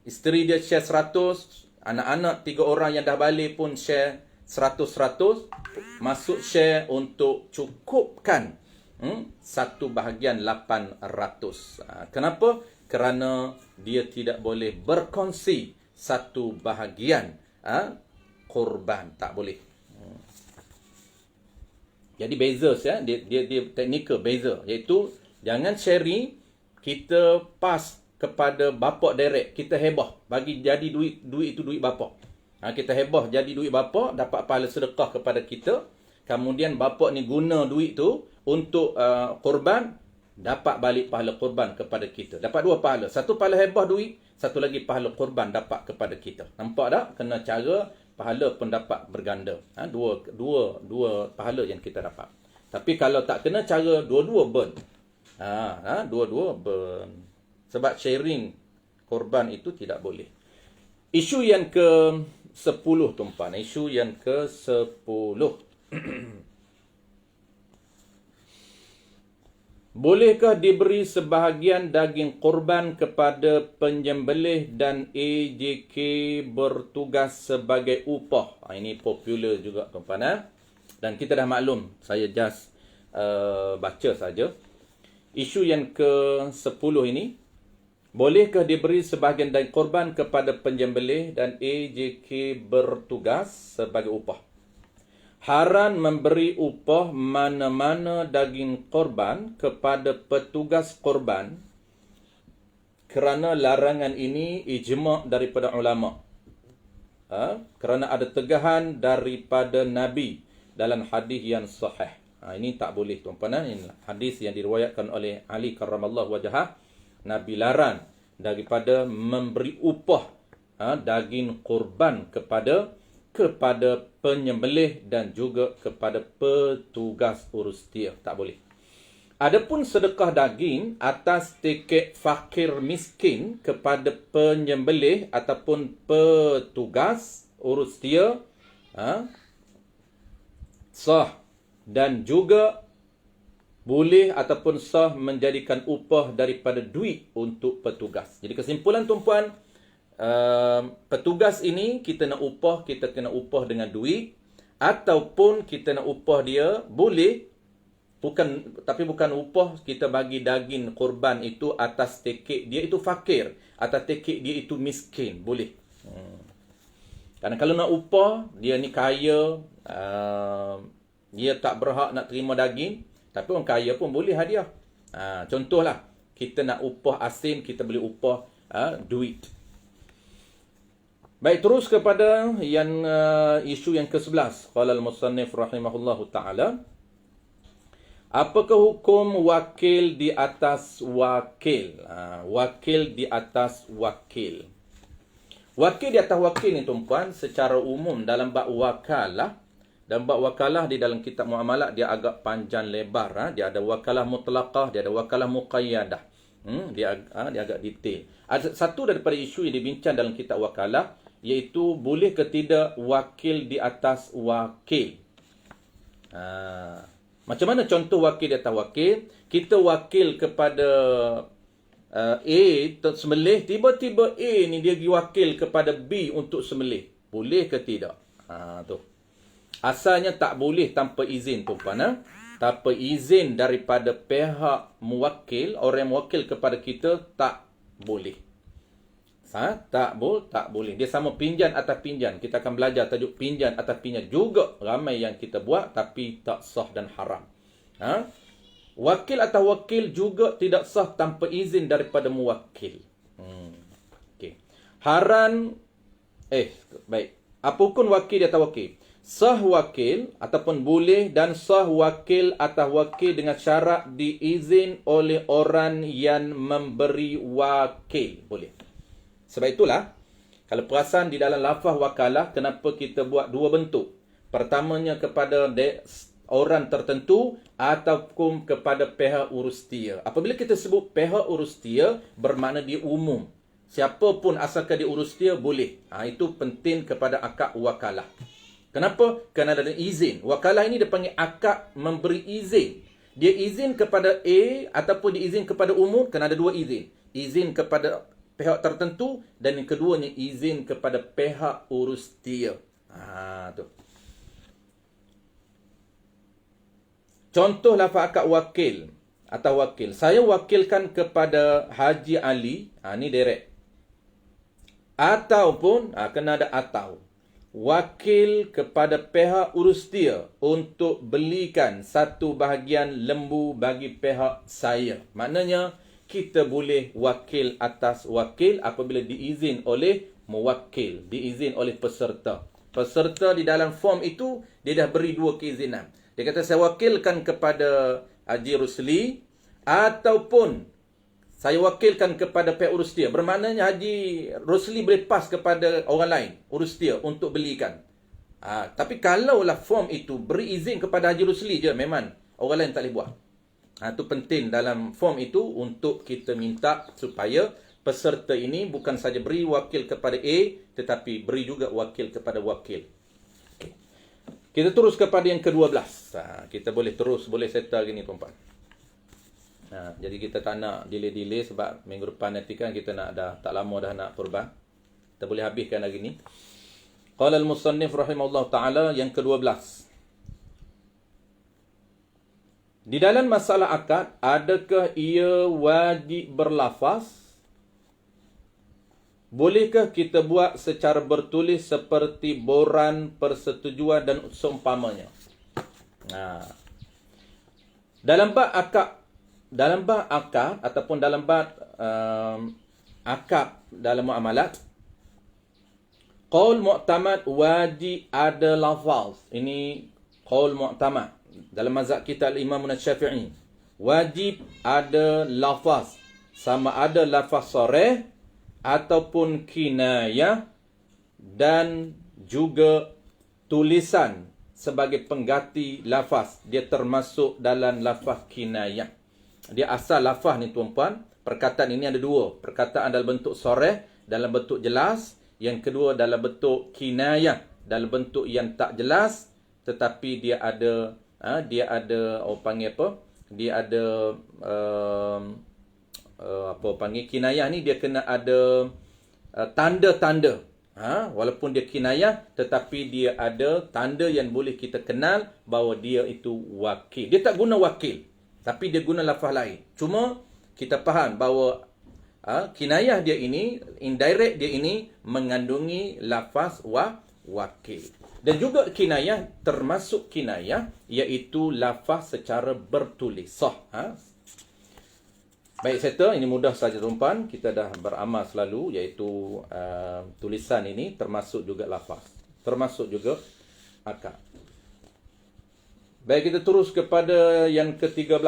isteri dia share 100, anak-anak 3 orang yang dah balik pun share 100-100. Maksud share untuk cukupkan satu bahagian 800. Kenapa? Kerana dia tidak boleh berkongsi satu bahagian korban. Tak boleh. Jadi beza dia teknikal beza, iaitu jangan sharing kita pas kepada bapa direct, kita heboh bagi jadi duit itu duit bapa. Kita heboh jadi duit bapa, dapat pahala sedekah kepada kita. Kemudian bapa ni guna duit tu untuk korban, dapat balik pahala korban kepada kita. Dapat 2 pahala. Satu pahala heboh duit, satu lagi pahala korban dapat kepada kita. Nampak tak? Kena cara pahala pun dapat berganda. Dua pahala yang kita dapat. Tapi kalau tak kena cara, dua-dua burn. Dua-dua burn. Sebab sharing korban itu tidak boleh. Isu yang ke-10 tuan-puan. Isu yang ke-10. Bolehkah diberi sebahagian daging korban kepada penyembelih dan AJK bertugas sebagai upah? Ini popular juga tuan-puan. Dan kita dah maklum, saya just baca saja. Isu yang ke-10 ini, bolehkah diberi sebahagian daging korban kepada penyembelih dan AJK bertugas sebagai upah? Haram memberi upah mana-mana daging korban kepada petugas korban kerana larangan ini ijma' daripada ulama. Kerana ada tegahan daripada Nabi dalam hadis yang sahih. Ini tak boleh tuan-puan. Ini hadis yang diriwayatkan oleh Ali karramallahu wajhah. Nabi larang daripada memberi upah daging korban kepada penyembelih dan juga kepada petugas urus dia. Tak boleh. Adapun sedekah daging atas tiket fakir miskin kepada penyembelih ataupun petugas urus dia, sah dan juga boleh ataupun sah menjadikan upah daripada duit untuk petugas. Jadi kesimpulan tuan-puan, petugas ini kita nak upah, kita kena upah dengan duit, ataupun kita nak upah dia boleh, tapi bukan upah kita bagi daging korban itu atas tiket dia itu fakir, atas tiket dia itu miskin, boleh. Karena kalau nak upah dia ni kaya, dia tak berhak nak terima daging, tapi orang kaya pun boleh hadiah. Contohlah, kita nak upah asin, kita boleh upah duit. Baik, terus kepada yang isu yang ke-11. Qala al-musannif rahimahullahu taala, apakah hukum wakil di atas wakil? Wakil di atas wakil. Wakil di atas wakil ni tuan-puan, secara umum dalam bab wakalah, dan bab wakalah di dalam kitab muamalah dia agak panjang lebar. Dia ada wakalah mutlaqah, dia ada wakalah muqayyadah. Dia agak detail. Ada satu daripada isu yang dibincang dalam kitab wakalah, iaitu boleh ke tidak wakil di atas wakil. Macam mana contoh wakil di atas wakil? Kita wakil kepada A sembelih, tiba-tiba A ni dia pergi wakil kepada B untuk sembelih. Boleh ke tidak? Tu. Asalnya tak boleh tanpa izin tuan-puan. Tanpa izin daripada pihak muwakil, orang yang mewakil kepada kita, tak boleh. Tak boleh. Dia sama pinjan atas pinjan. Kita akan belajar tajuk pinjan atas pinjan. Juga ramai yang kita buat tapi tak sah dan haram. Wakil atas wakil juga tidak sah tanpa izin daripada muwakil. Okay. Baik. Apa hukum wakil di atas wakil? Sah wakil ataupun boleh dan sah wakil atas wakil dengan syarat diizin oleh orang yang memberi wakil. Boleh. Sebab itulah, kalau perasan di dalam lafaz wakalah, kenapa kita buat dua bentuk. Pertamanya kepada orang tertentu ataupun kepada pihak urustia. Apabila kita sebut pihak urustia, bermakna dia umum. Siapa pun asalkan dia urustia, boleh. Itu penting kepada akad wakalah. Kenapa? Kerana ada izin. Wakalah ini dia panggil akad memberi izin. Dia izin kepada A ataupun dia izin kepada umum, kerana ada dua izin. Izin kepada pihak tertentu dan yang keduanya izin kepada pihak urustia. Tu. Contoh lafaz akad wakil atau wakil. Saya wakilkan kepada Haji Ali, ni direct. Ataupun kena ada atau. Wakil kepada pihak urustia untuk belikan satu bahagian lembu bagi pihak saya. Maknanya kita boleh wakil atas wakil apabila diizin oleh mewakil, diizin oleh peserta. Peserta di dalam form itu, dia dah beri dua keizinan. Dia kata, saya wakilkan kepada Haji Rusli, ataupun saya wakilkan kepada pihak urustia. Bermaknanya Haji Rusli boleh pas kepada orang lain, urustia, untuk belikan. Tapi kalaulah form itu beri izin kepada Haji Rusli je, memang orang lain tak boleh buat. Itu penting dalam form itu untuk kita minta supaya peserta ini bukan saja beri wakil kepada A, tetapi beri juga wakil kepada wakil. Okay. Kita terus kepada yang ke-12. Kita boleh terus, boleh settle gini tuan-tuan. Jadi kita tak nak delay-delay sebab minggu depan nanti kan kita nak tak lama dah nak kurban. Kita boleh habiskan hari ni. Qala al-musannif rahimahullah ta'ala yang ke-12. Di dalam masalah akad, adakah ia wajib berlafaz? Bolehkah kita buat secara bertulis seperti boran, persetujuan dan seumpamanya? Dalam bab akad ataupun dalam bab akad dalam muamalat, qaul mu'tamad wajib ada lafaz. Ini qaul mu'tamad. Dalam mazhab kita al-Imam Syafi'i, wajib ada lafaz. Sama ada lafaz sarih ataupun kinayah dan juga tulisan sebagai pengganti lafaz. Dia termasuk dalam lafaz kinayah. Dia asal lafaz ni tuan-puan, perkataan ini ada dua. Perkataan dalam bentuk sarih, dalam bentuk jelas. Yang kedua dalam bentuk kinayah, dalam bentuk yang tak jelas tetapi dia ada orang panggil apa? Dia ada kinayah ni dia kena ada tanda-tanda. Walaupun dia kinayah tetapi dia ada tanda yang boleh kita kenal bahawa dia itu wakil. Dia tak guna wakil tapi dia guna lafaz lain. Cuma kita faham bahawa kinayah dia ini, indirect dia ini mengandungi lafaz wakil. Dan juga kinayah, termasuk kinayah, iaitu lafaz secara bertulis. Sah. Baik, settle. Ini mudah saja tuan-tuan. Kita dah beramal selalu, iaitu tulisan ini termasuk juga lafaz, termasuk juga akad. Baik, kita terus kepada yang ke-13.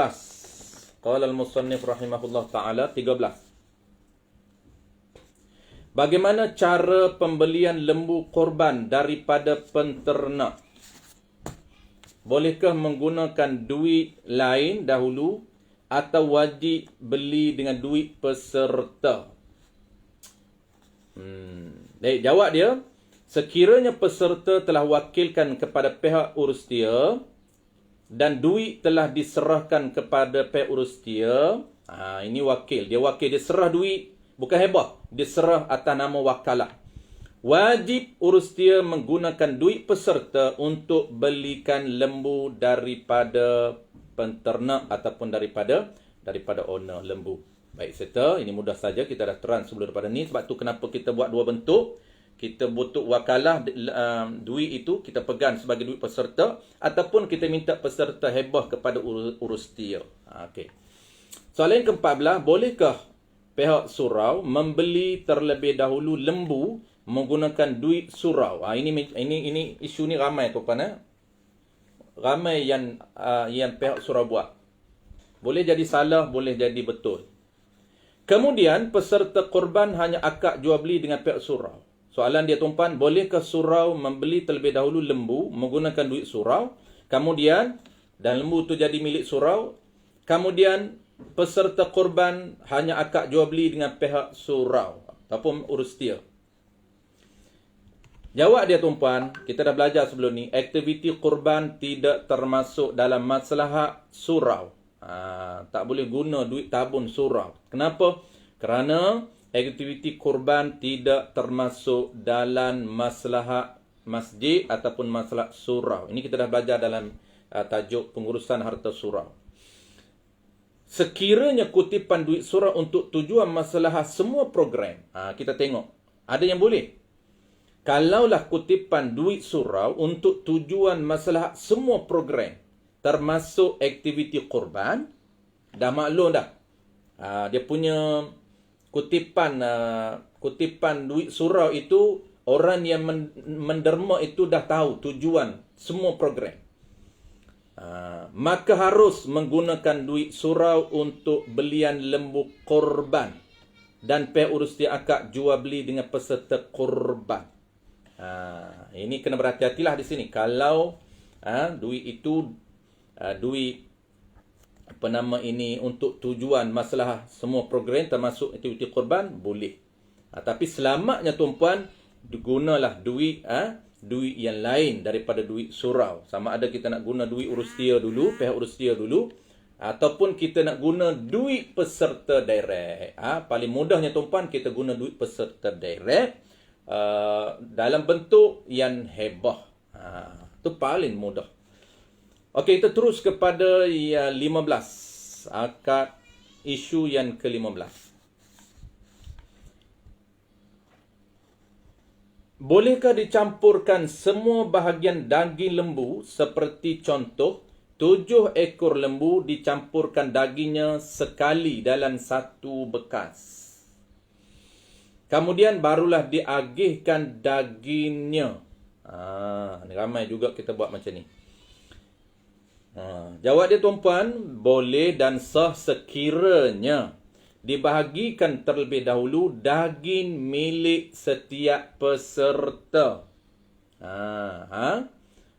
Qala al-musannif rahimahullah ta'ala, 13. Bagaimana cara pembelian lembu korban daripada penternak? Bolehkah menggunakan duit lain dahulu atau wajib beli dengan duit peserta? Baik, jawab dia. Sekiranya peserta telah wakilkan kepada pihak urus dia dan duit telah diserahkan kepada pihak urus dia, ini wakil. Dia wakil, dia serah duit. Bukan hebah. Dia serah atas nama wakalah. Wajib urus dia menggunakan duit peserta untuk belikan lembu daripada penternak ataupun daripada owner lembu. Baik, serta ini mudah saja, kita dah terang sebelum daripada ni. Sebab tu kenapa kita buat dua bentuk. Kita butuh wakalah, duit itu kita pegang sebagai duit peserta, ataupun kita minta peserta hebah kepada urus dia. Okey. Soalan yang ke-14, bolehkah pihak surau membeli terlebih dahulu lembu menggunakan duit surau? Ini isu ni ramai tuan-tuan. Ramai yang pihak surau buat. Boleh jadi salah, boleh jadi betul. Kemudian peserta korban hanya akad jual beli dengan pihak surau. Soalan dia tuan-tuan, bolehkah surau membeli terlebih dahulu lembu menggunakan duit surau, kemudian dan lembu itu jadi milik surau, kemudian peserta korban hanya akad jual beli dengan pihak surau ataupun urus dia? Jawab dia tuan-tuan, kita dah belajar sebelum ni, aktiviti korban tidak termasuk dalam maslahat surau. Tak boleh guna duit tabung surau. Kenapa? Kerana aktiviti korban tidak termasuk dalam maslahat masjid ataupun maslahat surau. Ini kita dah belajar dalam tajuk pengurusan harta surau. Sekiranya kutipan duit surau untuk tujuan masalah semua program, kita tengok, ada yang boleh. Kalaulah kutipan duit surau untuk tujuan masalah semua program, termasuk aktiviti korban, dah maklum dah. Dia punya kutipan duit surau itu, orang yang menderma itu dah tahu tujuan semua program. Maka harus menggunakan duit surau untuk belian lembu korban dan pihak urus dia akad jual beli dengan peserta korban. Ini kena berhati-hatilah di sini. Kalau duit itu duit untuk tujuan masalah semua program termasuk aktiviti korban, boleh. Tapi selamatnya tuan-puan, gunalah duit yang lain daripada duit surau. Sama ada kita nak guna duit urus dia dulu, pihak urus dia dulu, ataupun kita nak guna duit peserta direct. Paling mudahnya tuan-puan, kita guna duit peserta direct dalam bentuk yang hebah. Itu paling mudah. Okey, kita terus kepada yang 15. Akad isu yang ke-15. Bolehkah dicampurkan semua bahagian daging lembu seperti contoh 7 ekor lembu dicampurkan dagingnya sekali dalam satu bekas. Kemudian barulah diagihkan dagingnya. Ni ramai juga kita buat macam ni. Jawab dia tuan-puan, boleh dan sah sekiranya dibahagikan terlebih dahulu daging milik setiap peserta.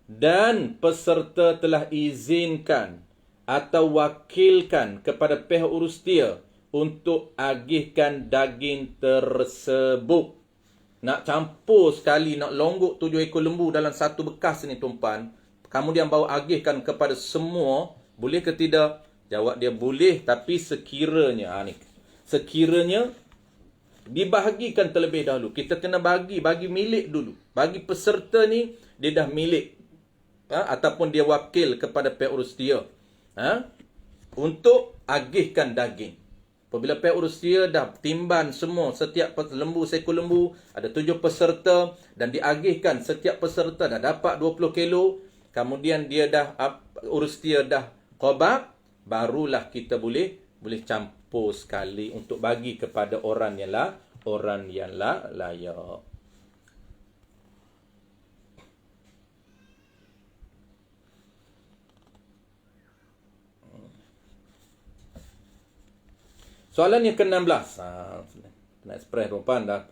Dan peserta telah izinkan atau wakilkan kepada pihak urus dia untuk agihkan daging tersebut. Nak campur sekali, nak longgok 7 ekor lembu dalam satu bekas ni tuan-puan, kemudian bawa agihkan kepada semua, boleh ke tidak? Jawab dia boleh, tapi sekiranya sekiranya dibahagikan terlebih dahulu. Kita kena bagi milik dulu. Bagi peserta ni, dia dah milik. Ataupun dia wakil kepada pihak urus dia. Untuk agihkan daging. Apabila pihak urus dia dah timbang semua, setiap lembu, seekor lembu, ada 7 peserta, dan diagihkan setiap peserta dah dapat 20 kilo, kemudian dia dah, urus dia dah qabab, barulah kita boleh boleh campur sekali untuk bagi kepada orang yang layak. Soalan yang ke-16. Nak express tuan dah.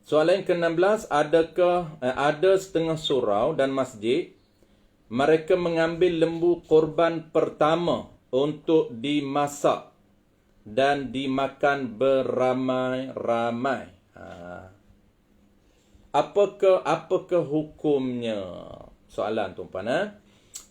Soalan yang ke-16, adakah ada setengah surau dan masjid mereka mengambil lembu korban pertama untuk dimasak dan dimakan beramai-ramai. Apakah hukumnya? Soalan tuan-puan.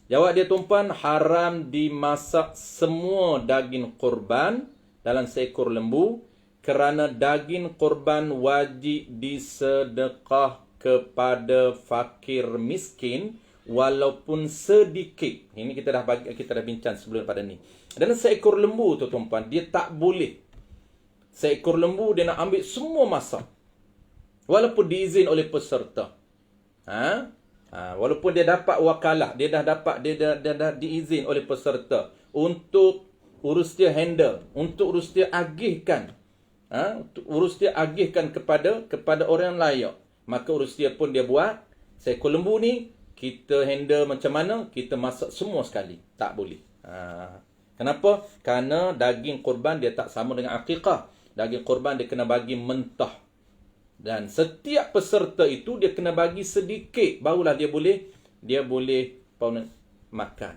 Jawab dia tuan-puan, haram dimasak semua daging korban dalam seekor lembu kerana daging korban wajib disedekah kepada fakir miskin walaupun sedikit. Ini kita dah bincang sebelum pada ni. Dalam seekor lembu tu tuan-puan, dia tak boleh. Seekor lembu dia nak ambil semua masak. Walaupun diizin oleh peserta. Walaupun dia dapat wakalah, dia dah diizin oleh peserta untuk urus dia handle, untuk urus dia agihkan. Urus dia agihkan kepada orang yang layak. Maka urus dia pun dia buat. Seekor lembu ni kita handle macam mana? Kita masak semua sekali. Tak boleh. Kenapa? Kerana daging korban dia tak sama dengan akikah. Daging korban dia kena bagi mentah. Dan setiap peserta itu dia kena bagi sedikit, barulah dia boleh makan.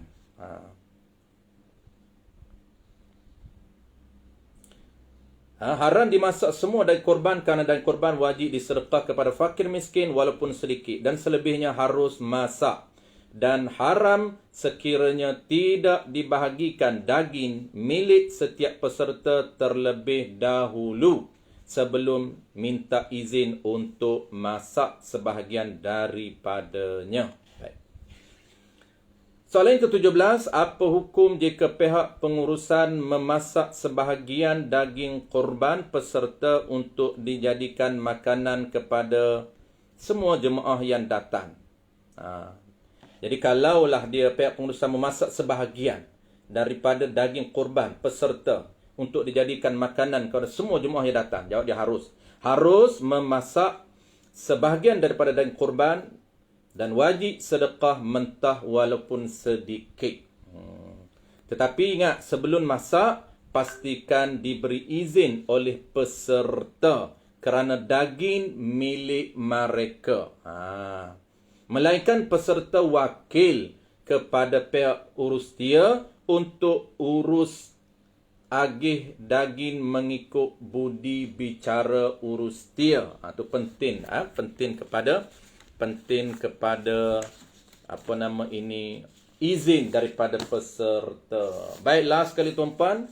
Haram dimasak semua daging korban kerana daging korban wajib disedekah kepada fakir miskin walaupun sedikit, dan selebihnya harus masak. Dan haram sekiranya tidak dibahagikan daging milik setiap peserta terlebih dahulu sebelum minta izin untuk masak sebahagian daripadanya. Soalan yang ke-17, apa hukum jika pihak pengurusan memasak sebahagian daging korban peserta untuk dijadikan makanan kepada semua jemaah yang datang? Jadi kalaulah dia pihak pengurusan memasak sebahagian daripada daging korban peserta untuk dijadikan makanan kepada semua jemaah yang datang, jawab dia harus. Harus memasak sebahagian daripada daging korban dan wajib sedekah mentah walaupun sedikit. Tetapi ingat, sebelum masak, pastikan diberi izin oleh peserta kerana daging milik mereka. Melainkan peserta wakil kepada pihak urus dia untuk urus agih daging mengikut budi bicara urus dia. Itu penting. Penting kepada izin daripada peserta. Baik, last sekali tuan-puan,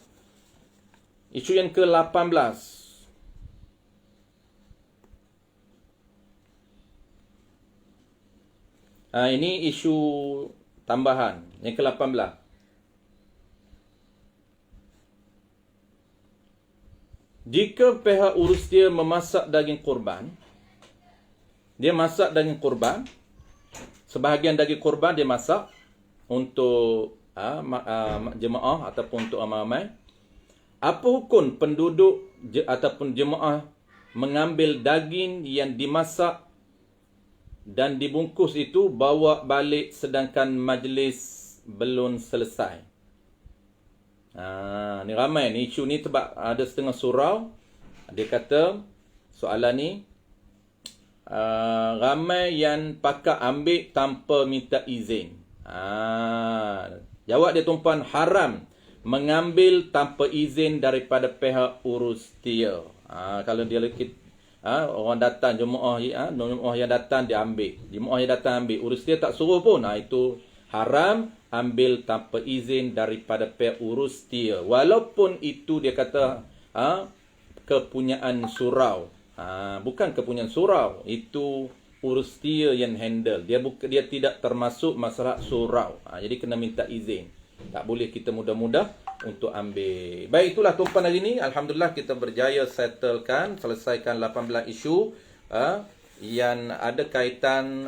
isu yang ke-18. Ini isu tambahan yang ke-18. Jika pihak urus dia memasak daging korban, dia masak daging korban, sebahagian daging korban dia masak untuk jemaah ataupun untuk ramai-ramai. Apa hukum penduduk ataupun jemaah mengambil daging yang dimasak dan dibungkus itu bawa balik sedangkan majlis belum selesai? Ni ramai ni isu ni, sebab ada setengah surau dia kata soalan ni ramai yang pakak ambil tanpa minta izin. Jawab dia tuan-puan, haram mengambil tanpa izin daripada pihak urus dia. Kalau dia orang datang, jemaah yang datang dia ambil. Jemaah yang datang ambil, urus dia tak suruh pun. Itu haram ambil tanpa izin daripada pihak urus dia. Walaupun itu dia kata kepunyaan surau. Bukan kepunyaan surau, itu urus dia yang handle. Dia tidak termasuk masalah surau. Jadi kena minta izin. Tak boleh kita mudah-mudah untuk ambil. Baik, itulah tuan-tuan hari ini. Alhamdulillah kita berjaya selesaikan 18 isu yang ada kaitan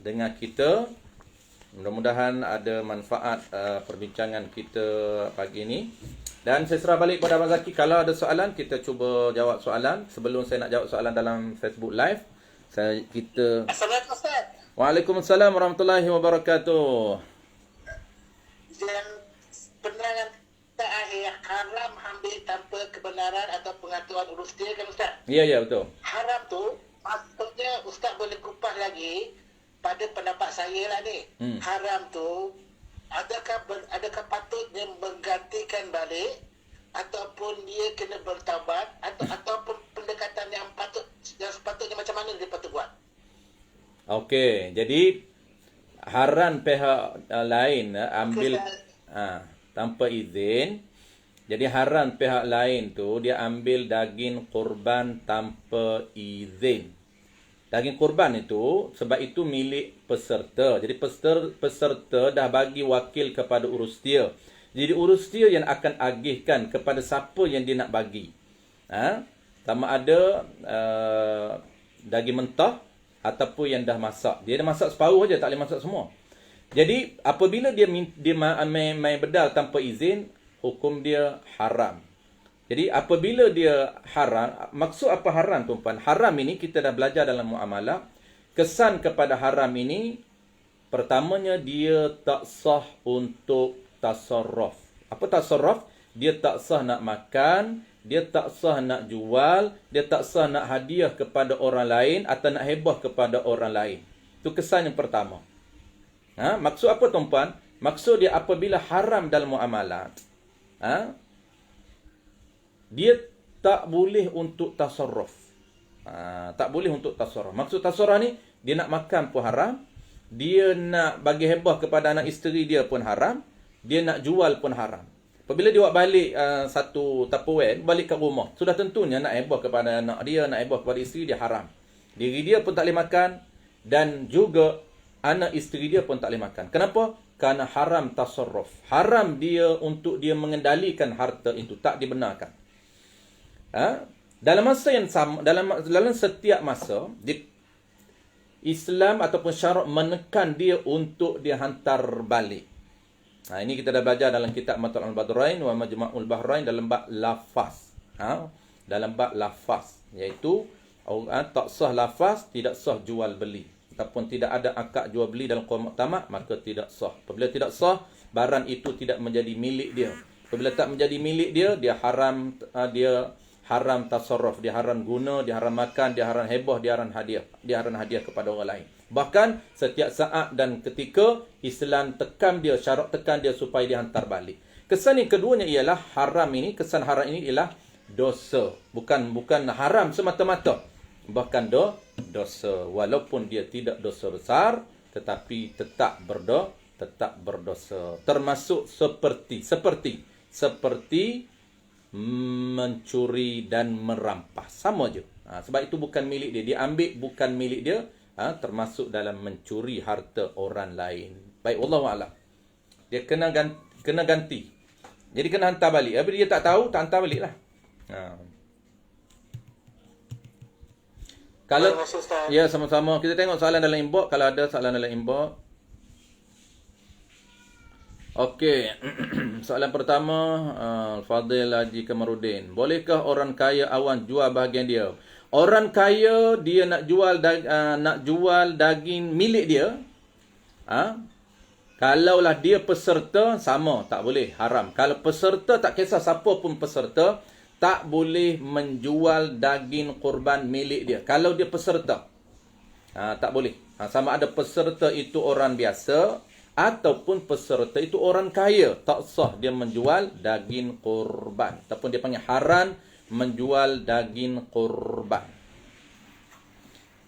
dengan kita. Mudah-mudahan ada manfaat perbincangan kita pagi ini. Dan saya serah balik kepada Abang Zaki. Kalau ada soalan, kita cuba jawab soalan. Sebelum saya nak jawab soalan dalam Facebook Live, Assalamualaikum Ustaz. Waalaikumsalam warahmatullahi wabarakatuh. Dan penerangan terakhir, haram ambil tanpa kebenaran atau pengaturan urus dia kan Ustaz? Ya, betul. Haram tu, maksudnya Ustaz boleh kupas lagi pada pendapat saya lah ni. Haram tu, adakah patutnya menggantikan balik ataupun dia kena bertaubat ataupun pendekatan yang sepatutnya macam mana dia patut buat? Okey, jadi haram pihak lain ambil tanpa izin. Jadi haram pihak lain tu dia ambil daging kurban tanpa izin. Daging kurban itu sebab itu milik peserta. Jadi peserta dah bagi wakil kepada urus dia. Jadi urus dia yang akan agihkan kepada siapa yang dia nak bagi. Sama ada daging mentah ataupun yang dah masak. Dia dah masak separuh aja, tak boleh masak semua. Jadi apabila dia main bedal tanpa izin, hukum dia haram. Jadi apabila dia haram, maksud apa haram tuan-puan? Haram ini kita dah belajar dalam muamalah. Kesan kepada haram ini, pertamanya dia tak sah untuk tasarruf. Apa tasarruf? Dia tak sah nak makan, dia tak sah nak jual, dia tak sah nak hadiah kepada orang lain atau nak hebah kepada orang lain. Itu kesan yang pertama. Maksud apa tuan-puan? Maksud dia apabila haram dalam muamalat, dia tak boleh untuk tasarruf. Tak boleh untuk tasarruf. Maksud tasarruf ni, dia nak makan pun haram, dia nak bagi hebah kepada anak isteri dia pun haram, dia nak jual pun haram. Apabila dia buat balik satu Tupperware, balik ke rumah, sudah tentunya nak hebah kepada anak dia, nak hebah kepada isteri dia haram. Diri dia pun tak boleh makan dan juga anak isteri dia pun tak boleh makan. Kenapa? Kerana haram tasarruf. Haram dia untuk dia mengendalikan harta itu, tak dibenarkan. Dalam masa yang sama, dalam setiap masa, Islam ataupun syarak menekan dia untuk dia hantar balik. Ini kita dah belajar dalam kitab Matla'ul Badrain wa Majma'ul Bahrain dalam bab lafaz. Dalam bab lafaz, iaitu tak sah lafaz, tidak sah jual beli. Ataupun tidak ada akad jual beli dalam Qaul Mu'tamad, maka tidak sah. Apabila tidak sah, barang itu tidak menjadi milik dia. Apabila tak menjadi milik dia, dia haram tasarruf, dia haram guna, dia haram makan, dia haram hebah, dia haram hadiah kepada orang lain. Bahkan setiap saat dan ketika Islam syarat tekan dia supaya dia hantar balik. Kesan yang keduanya ialah kesan haram ini ialah dosa. Bukan haram semata-mata. Bahkan dosa. Walaupun dia tidak dosa besar, tetapi tetap berdosa. Termasuk seperti mencuri dan merampas. Sama je. Sebab itu bukan milik dia. Dia ambil bukan milik dia. Termasuk dalam mencuri harta orang lain. Baik, wallahu a'lam. Dia kena ganti. Jadi kena hantar balik. Apabila dia tak tahu, tak hantar balik lah. Kalau ya, sama-sama. Kita tengok soalan dalam inbox. Kalau ada soalan dalam inbox. Okey. Soalan pertama, Fadil Haji Kamarudin. Bolehkah orang kaya awan jual bahagian dia? Orang kaya dia nak jual daging milik dia. Kalaulah dia peserta, sama, tak boleh, haram. Kalau peserta, tak kisah siapa pun peserta, tak boleh menjual daging kurban milik dia. Kalau dia peserta, tak boleh. Sama ada peserta itu orang biasa ataupun peserta itu orang kaya, tak sah dia menjual daging kurban. Ataupun dia panggil haram menjual daging kurban.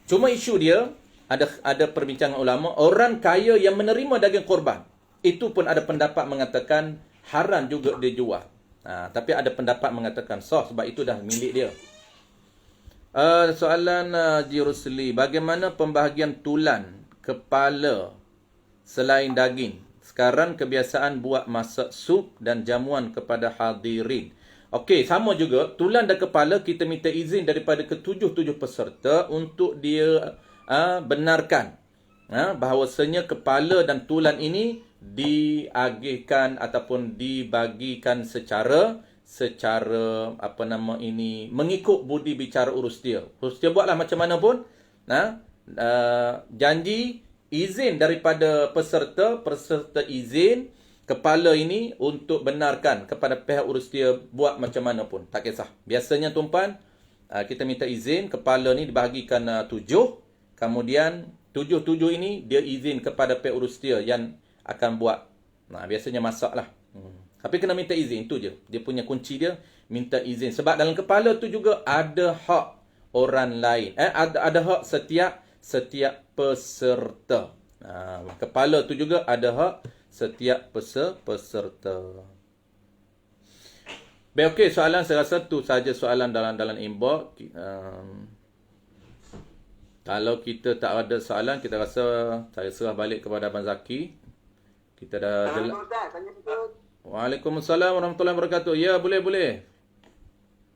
Cuma isu dia, ada perbincangan ulama, orang kaya yang menerima daging kurban, itu pun ada pendapat mengatakan haram juga dia jual. Tapi ada pendapat mengatakan sah sebab itu dah milik dia. Soalan Jirusli, bagaimana pembahagian tulan kepala selain daging? Sekarang kebiasaan buat masak sup dan jamuan kepada hadirin. Okey, sama juga. Tulan dan kepala kita minta izin daripada ketujuh peserta untuk dia benarkan bahawasanya kepala dan tulan ini diagihkan ataupun dibagikan secara mengikut budi bicara urus dia. Urus dia buatlah macam mana pun, janji izin daripada peserta izin kepala ini untuk benarkan kepada pihak urus dia buat macam mana pun, tak kisah. Biasanya tuan-puan, kita minta izin, kepala ni dibahagikan 7, kemudian 7 ini dia izin kepada pihak urus dia yang akan buat. Biasanya masak lah. Tapi kena minta izin, itu je. Dia punya kunci dia, minta izin. Sebab dalam kepala tu juga ada hak orang lain. Ada hak setiap peserta. Kepala tu juga ada hak setiap peserta. Baik, okey, soalan saya rasa tu saja soalan dalam inbox. Kalau kita tak ada soalan, kita rasa saya serah balik kepada Abang Zaki. Kita dah Waalaikumsalam warahmatullahi wabarakatuh. Ya, boleh.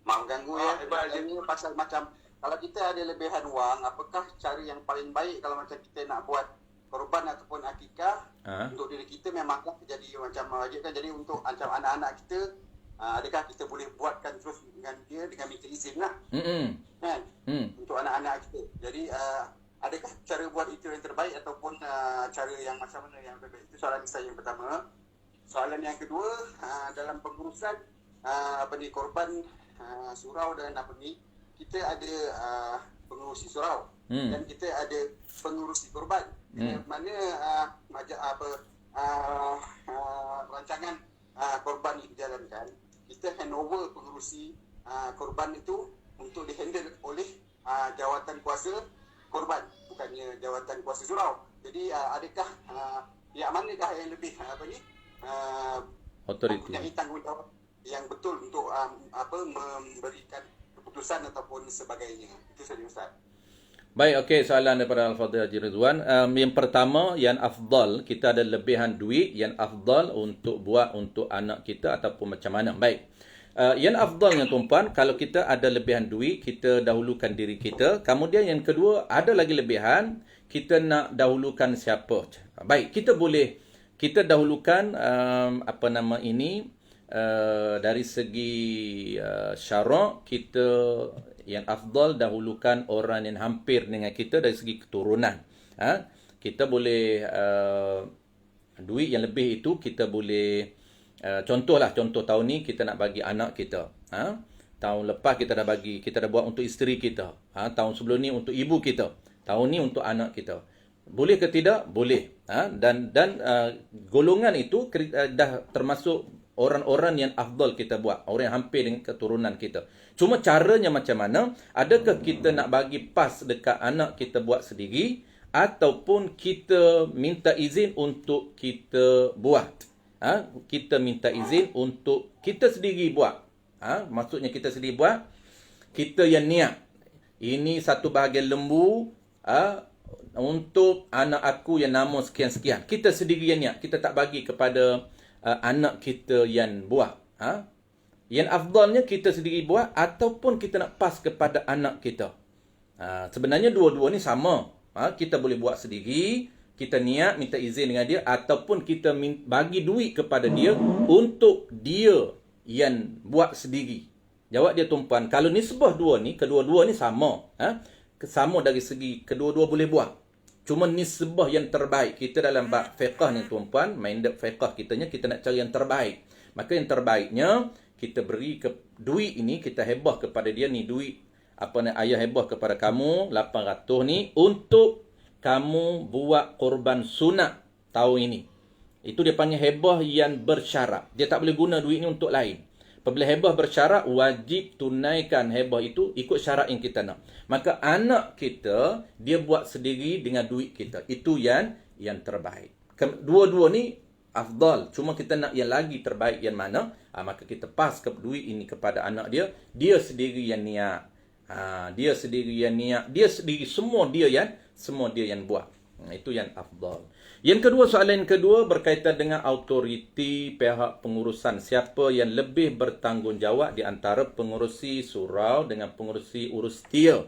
Maaf ganggu ya. Ini pasal macam kalau kita ada lebihan wang, apakah cara yang paling baik kalau macam kita nak buat korban ataupun akikah untuk diri kita memanglah jadi macam wajib kan. Jadi untuk macam anak-anak kita, adakah kita boleh buatkan terus dengan dia dengan minta izin lah. Kan? Untuk anak-anak kita. Jadi adakah cara buat itu yang terbaik ataupun cara yang macam mana yang terbaik? Itu soalan saya yang pertama. Soalan yang kedua, dalam pengurusan korban surau dan kita ada pengurusi surau dan kita ada pengurusi korban. Mana rancangan korban ini dijalankan, kita handover pengurusi korban itu untuk dihandle oleh jawatan kuasa korban, bukannya jawatan kuasa surau. Jadi adakah pihak manakah yang lebih authority mempunyai tanggungjawab yang betul untuk memberikan keputusan ataupun sebagainya? Itu saja Ustaz. Baik, okey, soalan daripada Al-Fadhil Haji Ridwan. Yang pertama, yang afdal, kita ada lebihan duit, yang afdal untuk buat untuk anak kita ataupun macam mana. Baik. Yang afdalnya tuan-puan, kalau kita ada lebihan duit, kita dahulukan diri kita. Kemudian yang kedua, ada lagi lebihan, kita nak dahulukan siapa. Baik, kita dahulukan dari segi syarak, kita yang afdal dahulukan orang yang hampir dengan kita dari segi keturunan. Kita boleh duit yang lebih itu kita boleh contoh tahun ni kita nak bagi anak kita. Tahun lepas kita dah buat untuk isteri kita. Tahun sebelum ni untuk ibu kita. Tahun ni untuk anak kita. Boleh ke tidak? Boleh. Dan golongan itu dah termasuk orang-orang yang afdal kita buat. Orang yang hampir dengan keturunan kita. Cuma caranya macam mana? Adakah kita nak bagi pas dekat anak kita buat sendiri? Ataupun kita minta izin untuk kita buat? Kita minta izin untuk kita sendiri buat. Maksudnya kita sendiri buat. Kita yang niat. Ini satu bahagian lembu. Untuk anak aku yang nama sekian-sekian. Kita sendiri yang niat. Kita tak bagi kepada anak kita yang buat. Yang afdalnya kita sendiri buat ataupun kita nak pas kepada anak kita. Sebenarnya dua-dua ni sama. Kita boleh buat sendiri. Kita niat minta izin dengan dia. Ataupun kita bagi duit kepada dia untuk dia yang buat sendiri. Jawab dia tuan-puan. Kalau nisbah kedua-dua ni sama. Sama dari segi kedua-dua boleh buat. Cuma nisbah yang terbaik. Kita dalam bab fiqh ni tuan-puan, minded fiqh kitanya, kita nak cari yang terbaik. Maka yang terbaiknya, kita beri duit ini, kita hebah kepada dia ni duit. Ayah hebah kepada kamu, 800 ni, untuk kamu buat korban sunat tahun ini. Itu dia panggil hebah yang bersyarat. Dia tak boleh guna duit ni untuk lain. Apabila hebah bersyarat, wajib tunaikan hebah itu ikut syarat yang kita nak. Maka anak kita, dia buat sendiri dengan duit kita. Itu yang terbaik. Dua-dua ni afdal. Cuma kita nak yang lagi terbaik yang mana? Maka kita pas duit ini kepada anak dia. Dia sendiri yang niat. Dia sendiri yang niat. Dia sendiri, semua dia yang buat. Itu yang afdal. Yang kedua, soalan kedua berkaitan dengan autoriti pihak pengurusan. Siapa yang lebih bertanggungjawab di antara pengurusi surau dengan pengurusi urus dia?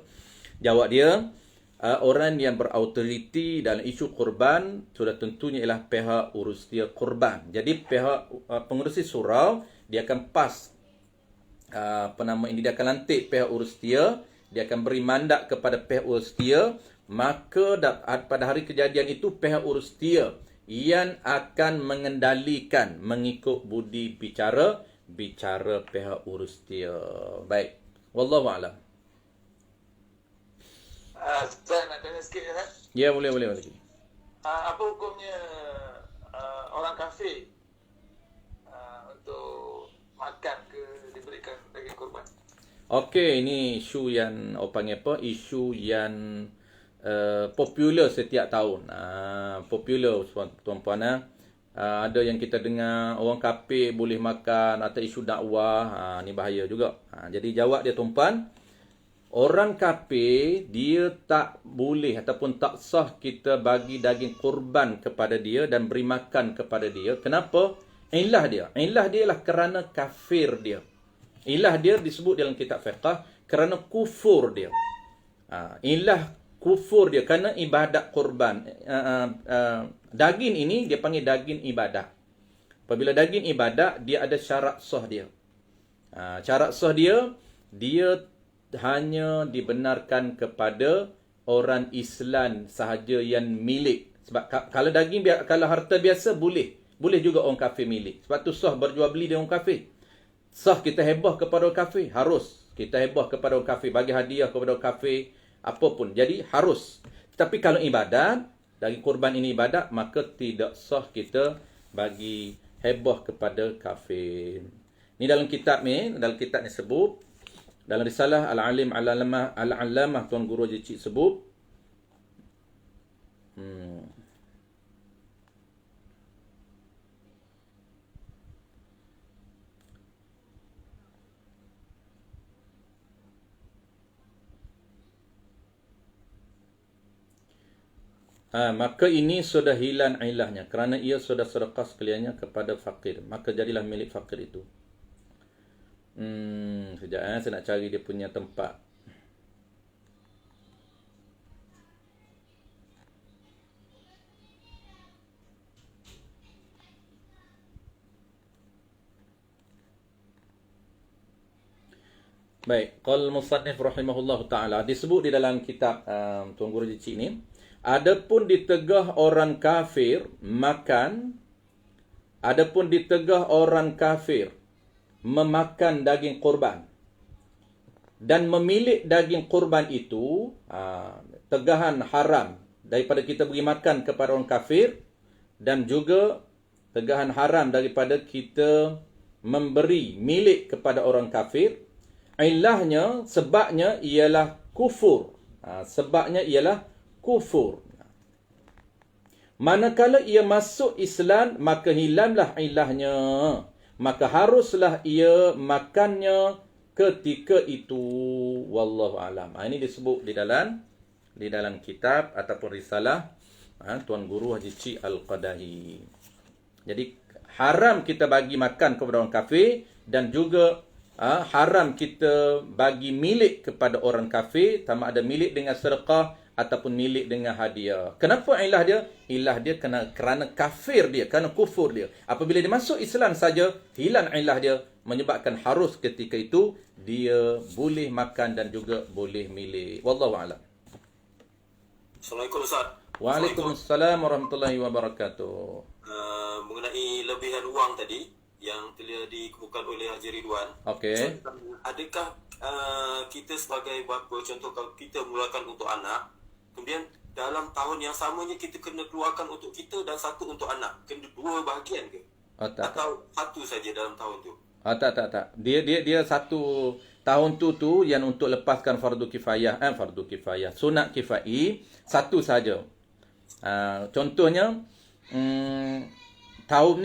Jawab dia, orang yang berautoriti dalam isu korban sudah tentunya ialah pihak urus dia korban. Jadi pihak pengurusi surau dia akan pas dia akan lantik pihak urus dia akan beri mandat kepada pihak urus dia, maka pada hari kejadian itu pihak urus dia yang akan mengendalikan mengikut budi bicara pihak urus dia. Baik, wallahu a'lam. Saya nak tanya sikit ya. Ya, boleh. Apa hukumnya orang kafir untuk makan ke diberikan daging korban? Okey, ini isu yang isu yang popular setiap tahun. Popular tuan-puan. Ada yang kita dengar orang kafir boleh makan atau isu dakwah. Ni bahaya juga. Jadi jawab dia tuan-puan, orang kafir dia tak boleh ataupun tak sah kita bagi daging korban kepada dia dan beri makan kepada dia. Kenapa? Ilah dia ialah kerana kafir dia. Ilah dia disebut dalam kitab fiqh kerana kufur dia. Ilah kufur dia kerana ibadat korban. Daging ini dia panggil daging ibadat. Apabila daging ibadat, dia ada syarat sah dia. Syarat sah dia hanya dibenarkan kepada orang Islam sahaja yang milik. Sebab kalau kalau harta biasa boleh juga orang kafir milik. Sebab tu sah berjual beli dengan orang kafir. Sah kita hebah kepada orang kafir, harus kita hebah kepada orang kafir, bagi hadiah kepada orang kafir, apapun. Jadi harus. Tapi kalau ibadat, daging korban ini ibadat, maka tidak sah kita bagi hebah kepada kafir. Ni dalam kitab ni sebut, dalam risalah Al-Alim Al-Allamah Tuan Guru Haji Cik sebut, maka ini sudah hilang ilahnya kerana ia sudah sedekah sekaliannya kepada fakir, maka jadilah milik fakir itu. Sekejap saya nak cari dia punya tempat. Baik, qal musannif rahimahullahu taala, disebut di dalam kitab Tuan Guru Haji Cik ni, adapun ditegah orang kafir memakan daging korban dan memilik daging korban itu, tegahan haram daripada kita beri makan kepada orang kafir, dan juga tegahan haram daripada kita memberi milik kepada orang kafir. Ilahnya, sebabnya ialah kufur. Manakala ia masuk Islam, maka hilanglah ilahnya, maka haruslah ia makannya ketika itu. Wallahu alam. Ini disebut di dalam kitab ataupun risalah Tuan Guru Haji Cik Al-Qadahi. Jadi haram kita bagi makan kepada orang kafir, dan juga haram kita bagi milik kepada orang kafir, sama ada milik dengan sedekah ataupun milik dengan hadiah. Kenapa ilah dia? Ilah dia kerana kafir dia, kerana kufur dia. Apabila dia masuk Islam saja, hilang ilah dia, menyebabkan harus ketika itu dia boleh makan dan juga boleh milik. Wallahu a'lam. Assalamualaikum Ustaz. Waalaikumsalam warahmatullahi wabarakatuh. Mengenai lebihan wang tadi yang telah dikemukakan oleh Haji Ridwan. Okey. Adakah kita sebagai bapa, contoh kalau kita mengeluarkan untuk anak, kemudian dalam tahun yang samanya kita kena keluarkan untuk kita dan satu untuk anak, kena dua bahagian ke? Atau satu saja dalam tahun tu? Tak. Dia satu tahun tu yang untuk lepaskan fardu kifayah, sunat kifai, satu saja. Contohnya tahun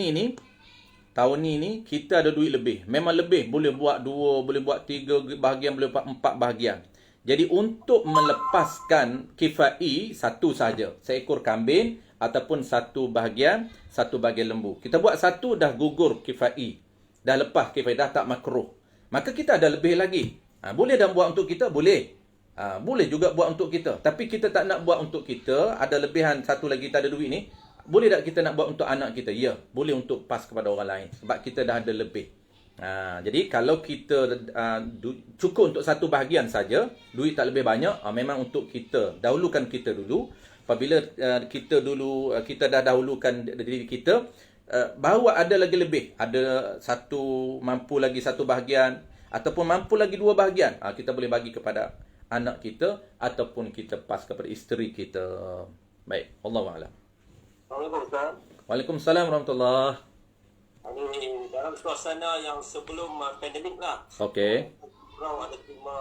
ni kita ada duit lebih. Memang lebih, boleh buat 2, boleh buat 3 bahagian, boleh buat 4 bahagian. Jadi untuk melepaskan kifai, satu saja, seekor kambing ataupun satu bahagian lembu. Kita buat satu dah gugur kifai, dah lepas kifai, dah tak makruh. Maka kita ada lebih lagi. Boleh dah buat untuk kita? Boleh. Boleh juga buat untuk kita. Tapi kita tak nak buat untuk kita, ada lebihan satu lagi kita ada duit ni, boleh tak kita nak buat untuk anak kita? Ya, boleh untuk pas kepada orang lain. Sebab kita dah ada lebih. Jadi kalau kita cukup untuk satu bahagian saja, duit tak lebih banyak, memang untuk kita. Dahulukan kita dulu. Apabila kita dah dahulukan diri kita, bahawa ada lagi lebih, ada mampu lagi satu bahagian ataupun mampu lagi dua bahagian, kita boleh bagi kepada anak kita ataupun kita pas kepada isteri kita. Baik, Allahu a'lam. Assalamualaikum Ustaz. Waalaikumsalam warahmatullahi. Ini dalam suasana yang sebelum pandemik lah. Okey. Surau ada terima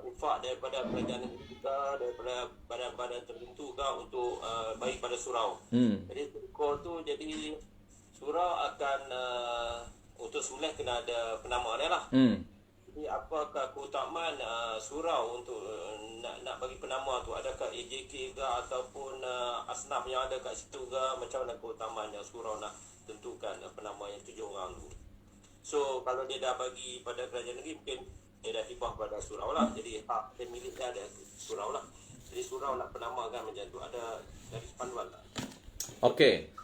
infak daripada kerajaan negeri kita, daripada badan-badan tertentu ke untuk bagi pada surau. Jadi surau tu, jadi surau akan untuk semula kena ada penama dia lah. Jadi apakah keutamaan surau untuk nak bagi penama tu? Adakah AJK ke ataupun asnaf yang ada kat situ ke? Macam mana keutamaan yang surau nak tentukan penama yang 7 orang tu? So kalau dia dah bagi pada kerajaan negeri, mungkin dia dah hibah pada surau lah. Jadi hak pemilik dia ada surau lah. Jadi surau nak penamakan macam tu, ada dari panduan lah. Okey.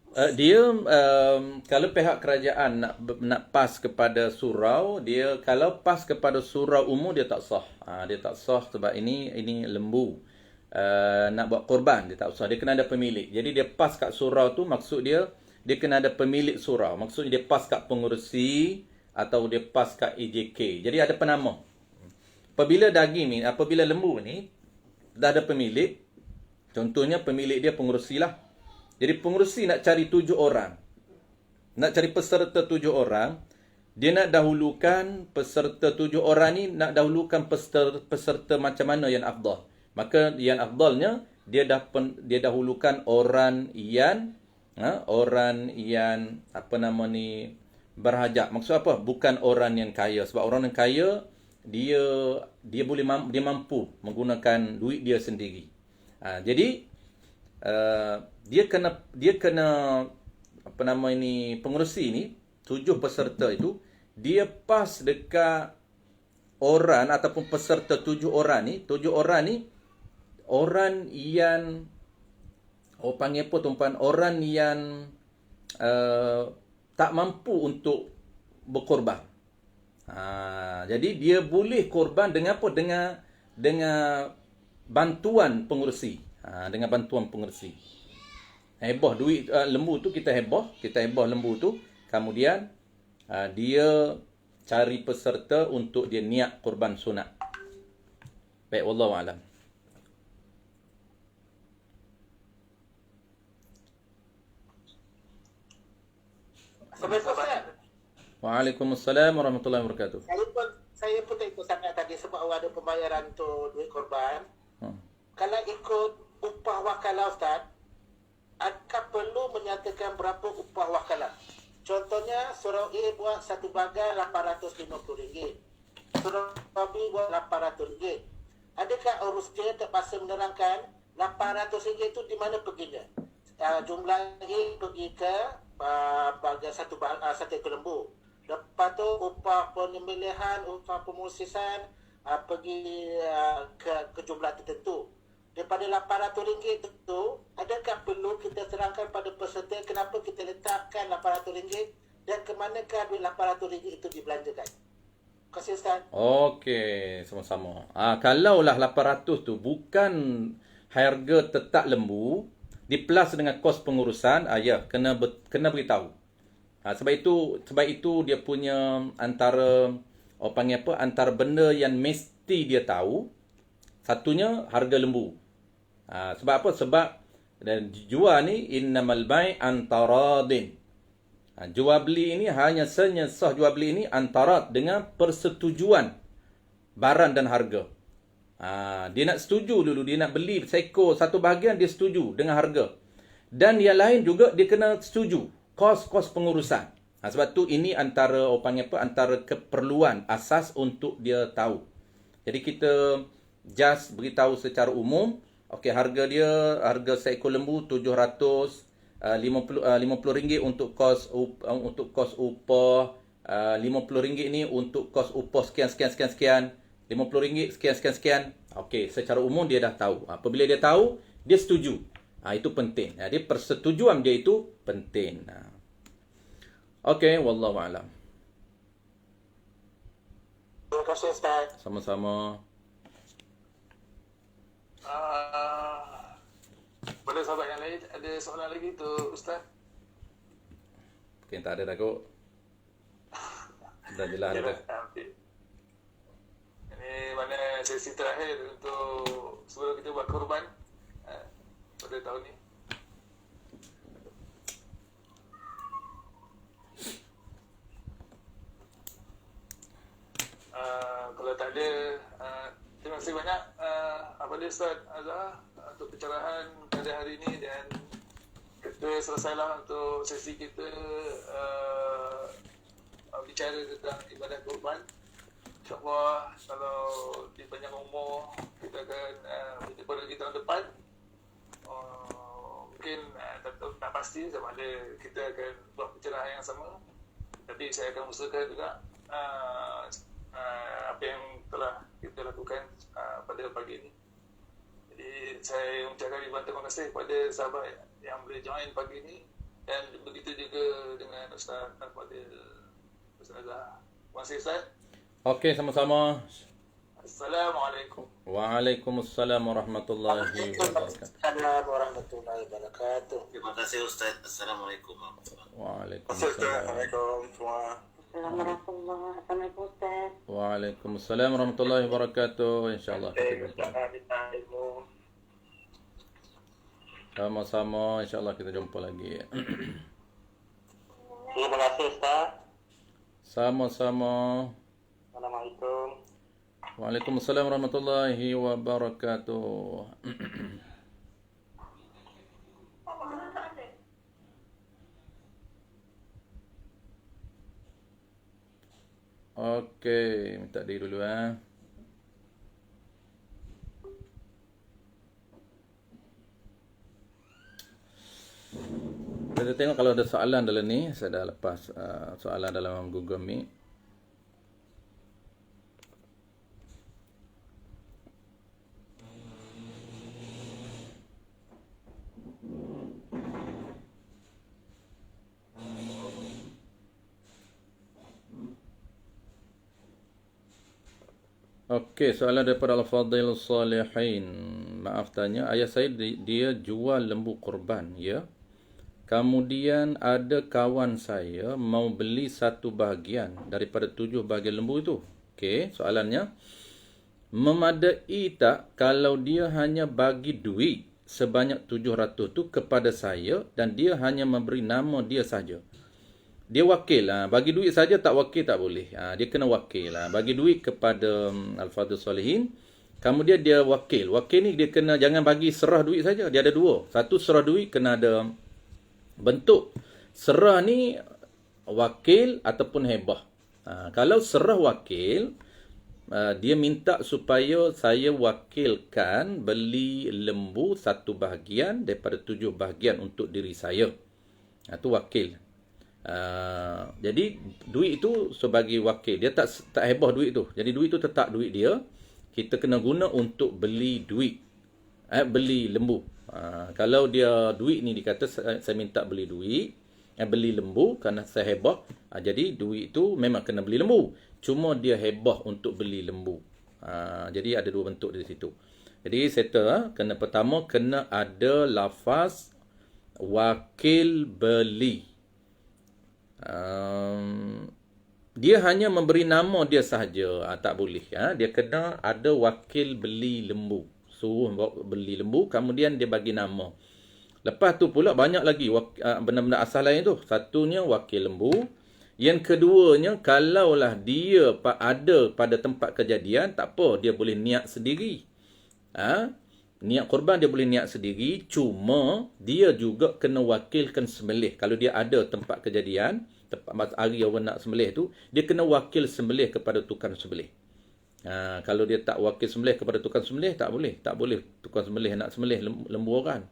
Dia kalau pihak kerajaan nak pas kepada surau, dia kalau pas kepada surau umum dia tak sah. Dia tak sah sebab ini lembu. Nak buat korban dia tak sah. Dia kena ada pemilik. Jadi dia pas kat surau tu, maksud dia kena ada pemilik surau. Maksudnya dia pas kat pengurusi atau dia pas kat EJK. Jadi ada penama. Apabila lembu ni dah ada pemilik, contohnya pemilik dia pengurusi lah. Jadi pengurusi nak cari 7 orang. Nak cari peserta 7 orang. Dia nak dahulukan peserta 7 orang ni, nak dahulukan peserta macam mana yang afdal. Maka yang afdalnya, dia dahulukan orang yang berhajat. Maksud apa? Bukan orang yang kaya. Sebab orang yang kaya, dia mampu menggunakan duit dia sendiri. Jadi dia kena pengurusi ni 7 peserta itu, dia pas dekat orang ataupun peserta 7 orang ni orang yang panggil apa tuan, orang yang tak mampu untuk berkorban. Jadi dia boleh korban dengan apa? Dengan bantuan pengurusi. Dengan bantuan pengurusi. Heboh duit lembu tu, kita heboh lembu tu, kemudian dia cari peserta untuk dia niat korban sunat. Baik, wallahu a'lam. Waalaikumsalam warahmatullahi wabarakatuh. Saya pun tak ikut sangat tadi sebab ada pembayaran untuk duit korban. Kalau ikut upah wakalah Ustaz, adakah perlu menyatakan berapa upah wakalah? Contohnya surau A buat satu bagai RM850. Surau B buat RM800. Adakah urus dia terpaksa menerangkan RM800 itu di mana perginya? Jumlah A pergi ke bagai satu ekor lembu. Lepas tu upah penyembelihan, upah pemusisan pergi ke jumlah tertentu. Daripada RM800 itu, adakah perlu kita terangkan pada peserta kenapa kita letakkan RM800 dan ke manakah duit RM800 itu dibelanjakan? Terima kasih Ustaz. Okey, sama-sama. Kalaulah 800 tu bukan harga tetap lembu, diplus dengan kos pengurusan, ya, kena beritahu. Sebab itu dia punya antara antara benda yang mesti dia tahu. Satunya harga lembu. Sebab apa? Sebab dan jual ni innamal bai' antaradin. Jual beli ini hanya sah jual beli ini antara dengan persetujuan barang dan harga. Dia nak setuju dulu, dia nak beli seekor satu bahagian, dia setuju dengan harga. Dan yang lain juga dia kena setuju kos pengurusan. Sebab tu ini antara antara keperluan asas untuk dia tahu. Jadi kita just beritahu secara umum, okey, harga seekor lembu RM750 untuk kos upah, RM50 ni untuk kos upah sekian. RM50 sekian. Okey, secara umum dia dah tahu. Apabila dia tahu, dia setuju. Itu penting. Dia persetujuan dia itu penting. Okey, wallahu a'lam. Terima kasih Ustaz. Sama-sama. Pada sahabat yang lain, ada soalan lagi tu Ustaz? Mungkin tak ada dah kot. Dah jelas dah. Ini mana sesi terakhir untuk sebelum kita buat korban pada tahun ni. Kalau tak ada, terima kasih banyak kepada Ustaz Azhar untuk pencerahan pada hari ini, dan kita selesailah untuk sesi kita bicara tentang ibadah korban. InsyaAllah kalau di panjang umur kita akan berjumpa lagi tahun depan. Mungkin tak pasti sama ada kita akan buat pencerahan yang sama, tapi saya akan usahakan juga apa yang telah kita lakukan pada pagi ini. Jadi saya mengucapkan ribuan terima kasih kepada sahabat yang boleh join pagi ini, dan begitu juga dengan Ustaz Al-Fadil Ustaz Azhar. Terima kasih Ustaz. Okey, sama-sama. Assalamualaikum. Waalaikumsalam warahmatullahi wabarakatuh. Assalamualaikum warahmatullahi wabarakatuh. Terima kasih Ustaz. Assalamualaikum warahmatullahi wabarakatuh. Waalaikumsalam. Assalamualaikum Ustaz. Waalaikumsalam warahmatullahi wabarakatuh. InsyaAllah kita jumpa. Sama-sama, insyaAllah kita jumpa lagi. Terima kasih Ustaz. Sama-sama. Assalamualaikum. Waalaikumsalam warahmatullahi wabarakatuh. Okey, minta diri dulu Kita tengok kalau ada soalan dalam ni. Saya dah lepas soalan dalam Google Meet. Okey, soalan daripada Al-Fadil Salihin. Maaf tanya, ayah saya dia jual lembu korban, ya. Kemudian ada kawan saya mau beli satu bahagian daripada 7 bahagian lembu itu. Okey, soalannya, memadai tak kalau dia hanya bagi duit sebanyak 700 tu kepada saya dan dia hanya memberi nama dia saja? Dia wakil lah. Bagi duit saja tak wakil tak boleh. Dia kena wakil lah. Bagi duit kepada Al-Fadhil Salihin. Kemudian dia wakil. Wakil ni dia kena jangan bagi serah duit saja. Dia ada dua. Satu serah duit kena ada bentuk. Serah ni wakil ataupun hebah. Kalau serah wakil, dia minta supaya saya wakilkan beli lembu satu bahagian daripada 7 bahagian untuk diri saya. Itu wakil. Jadi duit itu sebagai wakil, dia tak hebah duit tu. Jadi duit tu tetap duit dia. Kita kena guna untuk beli duit, beli lembu. Kalau dia duit ni dikata saya minta beli duit, beli lembu kerana saya hebah, jadi duit tu memang kena beli lembu. Cuma dia hebah untuk beli lembu. Jadi ada dua bentuk di situ. Jadi settle, kena pertama kena ada lafaz wakil beli. Dia hanya memberi nama dia sahaja, tak boleh. Dia kena ada wakil beli lembu. Suruh beli lembu, kemudian dia bagi nama. Lepas tu pula banyak lagi benda-benda asal lain tu. Satunya wakil lembu. Yang keduanya, kalaulah dia ada pada tempat kejadian, tak apa, dia boleh niat sendiri. Niat korban dia boleh niat sendiri, cuma dia juga kena wakilkan sembelih. Kalau dia ada tempat kejadian, tempat hari orang nak sembelih tu, dia kena wakil sembelih kepada tukang sembelih. Kalau dia tak wakil sembelih kepada tukang sembelih, tak boleh. Tak boleh tukang sembelih nak sembelih lembu orang.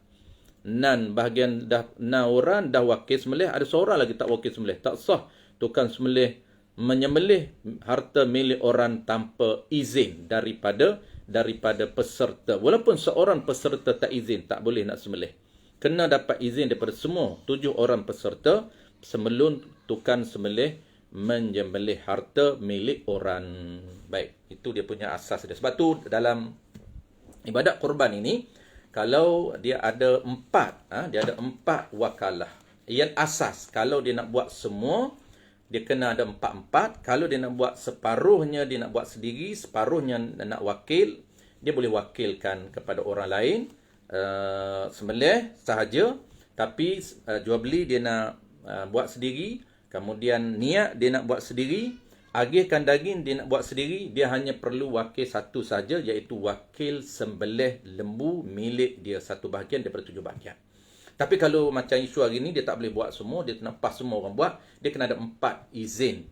Bahagian dah 6 orang dah wakil sembelih, ada seorang lagi tak wakil sembelih. Tak sah tukang sembelih menyembelih harta milik orang tanpa izin daripada peserta. Walaupun seorang peserta tak izin, tak boleh nak sembelih. Kena dapat izin daripada semua 7 orang peserta sebelum tukang sembelih menyembelih harta milik orang. Baik, itu dia punya asas dia. Sebab tu dalam ibadat kurban ini, kalau dia ada 4, dia ada 4 wakalah. Yang asas, kalau dia nak buat semua, dia kena ada 4-4. Kalau dia nak buat separuhnya, dia nak buat sendiri, separuhnya nak wakil, dia boleh wakilkan kepada orang lain, sembelih sahaja, tapi jual beli dia nak buat sendiri, kemudian niat dia nak buat sendiri, agihkan daging dia nak buat sendiri, dia hanya perlu wakil satu saja, iaitu wakil sembelih lembu milik dia, 1 bahagian daripada 7 bahagian. Tapi kalau macam isu hari ni, dia tak boleh buat semua, dia nak pas semua orang buat, dia kena ada 4 izin.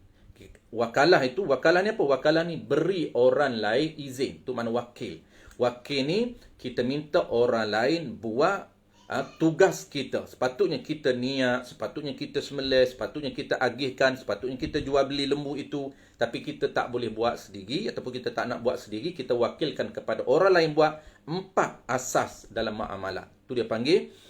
Wakalah itu, wakalah ni apa? Wakalah ni beri orang lain izin. Itu mana wakil. Wakil ni, kita minta orang lain buat tugas kita. Sepatutnya kita niat, sepatutnya kita sembelih, sepatutnya kita agihkan, sepatutnya kita jual beli lembu itu. Tapi kita tak boleh buat sendiri, ataupun kita tak nak buat sendiri, kita wakilkan kepada orang lain buat 4 asas dalam muamalah. Itu dia panggil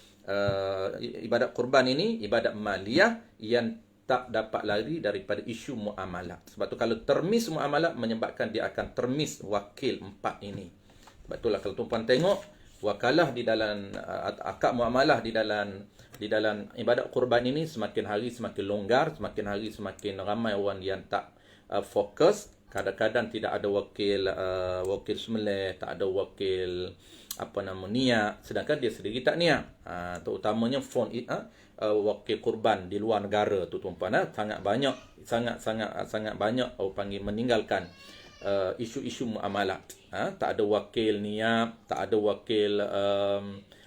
ibadat kurban ini, ibadat maliyah yang tak dapat lari daripada isu muamalah. Sebab tu kalau termis muamalah menyebabkan dia akan termis wakil 4 ini. Sebab itulah kalau tuan-tuan tengok wakalah di dalam akad muamalah di dalam ibadat kurban ini semakin hari semakin longgar, semakin hari semakin ramai orang yang tak fokus. Kadang-kadang tidak ada wakil sembelih, tak ada wakil niat, sedangkan dia sendiri tak niat. Terutamanya wakil kurban di luar negara tu tuan-tuan, sangat banyak orang panggil meninggalkan isu-isu muamalat. Tak ada wakil niat, tak ada wakil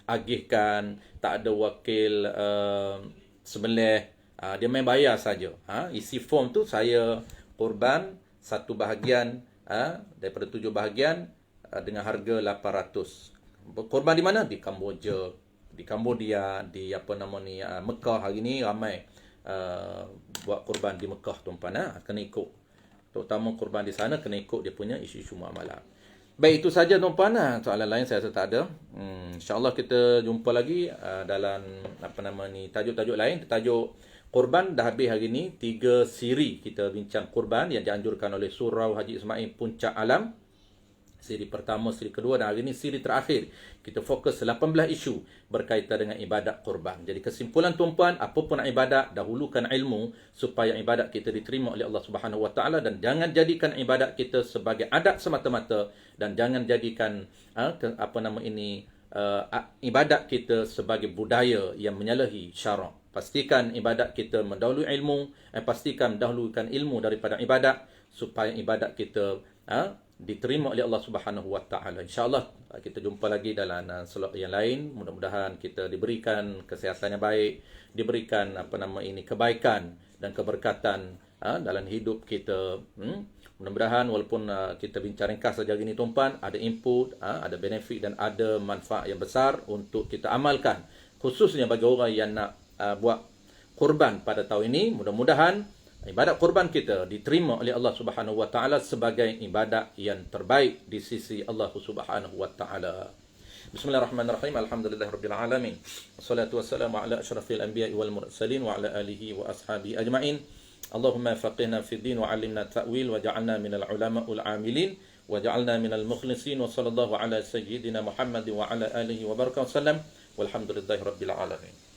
agihkan, tak ada wakil sembelih. Dia main bayar saja. Isi form tu, saya kurban 1 bahagian daripada 7 bahagian dengan harga 800. Korban di mana? Di Kamboja, di Cambodia, di Mekah. Hari ni ramai buat korban di Mekah tuan-tuan. Kena ikut, terutama korban di sana kena ikut dia punya isu-isu muamalah. Baik, itu saja tuan-tuan. Soalan lain saya rasa tak ada. InsyaAllah kita jumpa lagi dalam tajuk-tajuk lain. Tajuk korban dah habis hari ni. 3 siri kita bincang korban yang dianjurkan oleh Surau Haji Ismail Puncak Alam. Siri pertama, siri kedua, dan hari ini siri terakhir. Kita fokus 18 isu berkaitan dengan ibadat kurban. Jadi kesimpulan tuan-puan, apapun ibadat, dahulukan ilmu supaya ibadat kita diterima oleh Allah Subhanahu Wa Taala, dan jangan jadikan ibadat kita sebagai adat semata-mata, dan jangan jadikan ibadat kita sebagai budaya yang menyalahi syarak. Pastikan ibadat kita mendahului ilmu, pastikan mendahulukan ilmu daripada ibadat supaya ibadat kita diterima oleh Allah Subhanahu Wa Taala. InsyaAllah kita jumpa lagi dalam slot yang lain. Mudah-mudahan kita diberikan kesihatan yang baik, diberikan kebaikan dan keberkatan dalam hidup kita. Mudah-mudahan walaupun kita bincang ringkas saja gini tuan-tuan, ada input, ada benefit dan ada manfaat yang besar untuk kita amalkan, khususnya bagi orang yang nak buat kurban pada tahun ini. Mudah-mudahan ibadat kurban kita diterima oleh Allah Subhanahu Wa Taala sebagai ibadat yang terbaik di sisi Allah Subhanahu Wa Taala. Bismillahirrahmanirrahim. Alhamdulillahirabbil alamin. Wassalatu wassalamu ala asyrafil anbiya'i wal mursalin wa ala alihi wa ashabihi ajma'in. Allahumma faqihna fid din wa 'allimna ta'wil wa ja'alna minal ulama'ul 'amilin wa ja'alna minal mukhlisin wa sallallahu ala sayyidina Muhammadin wa ala alihi wa baraka wasallam. Walhamdulillahirabbil alamin.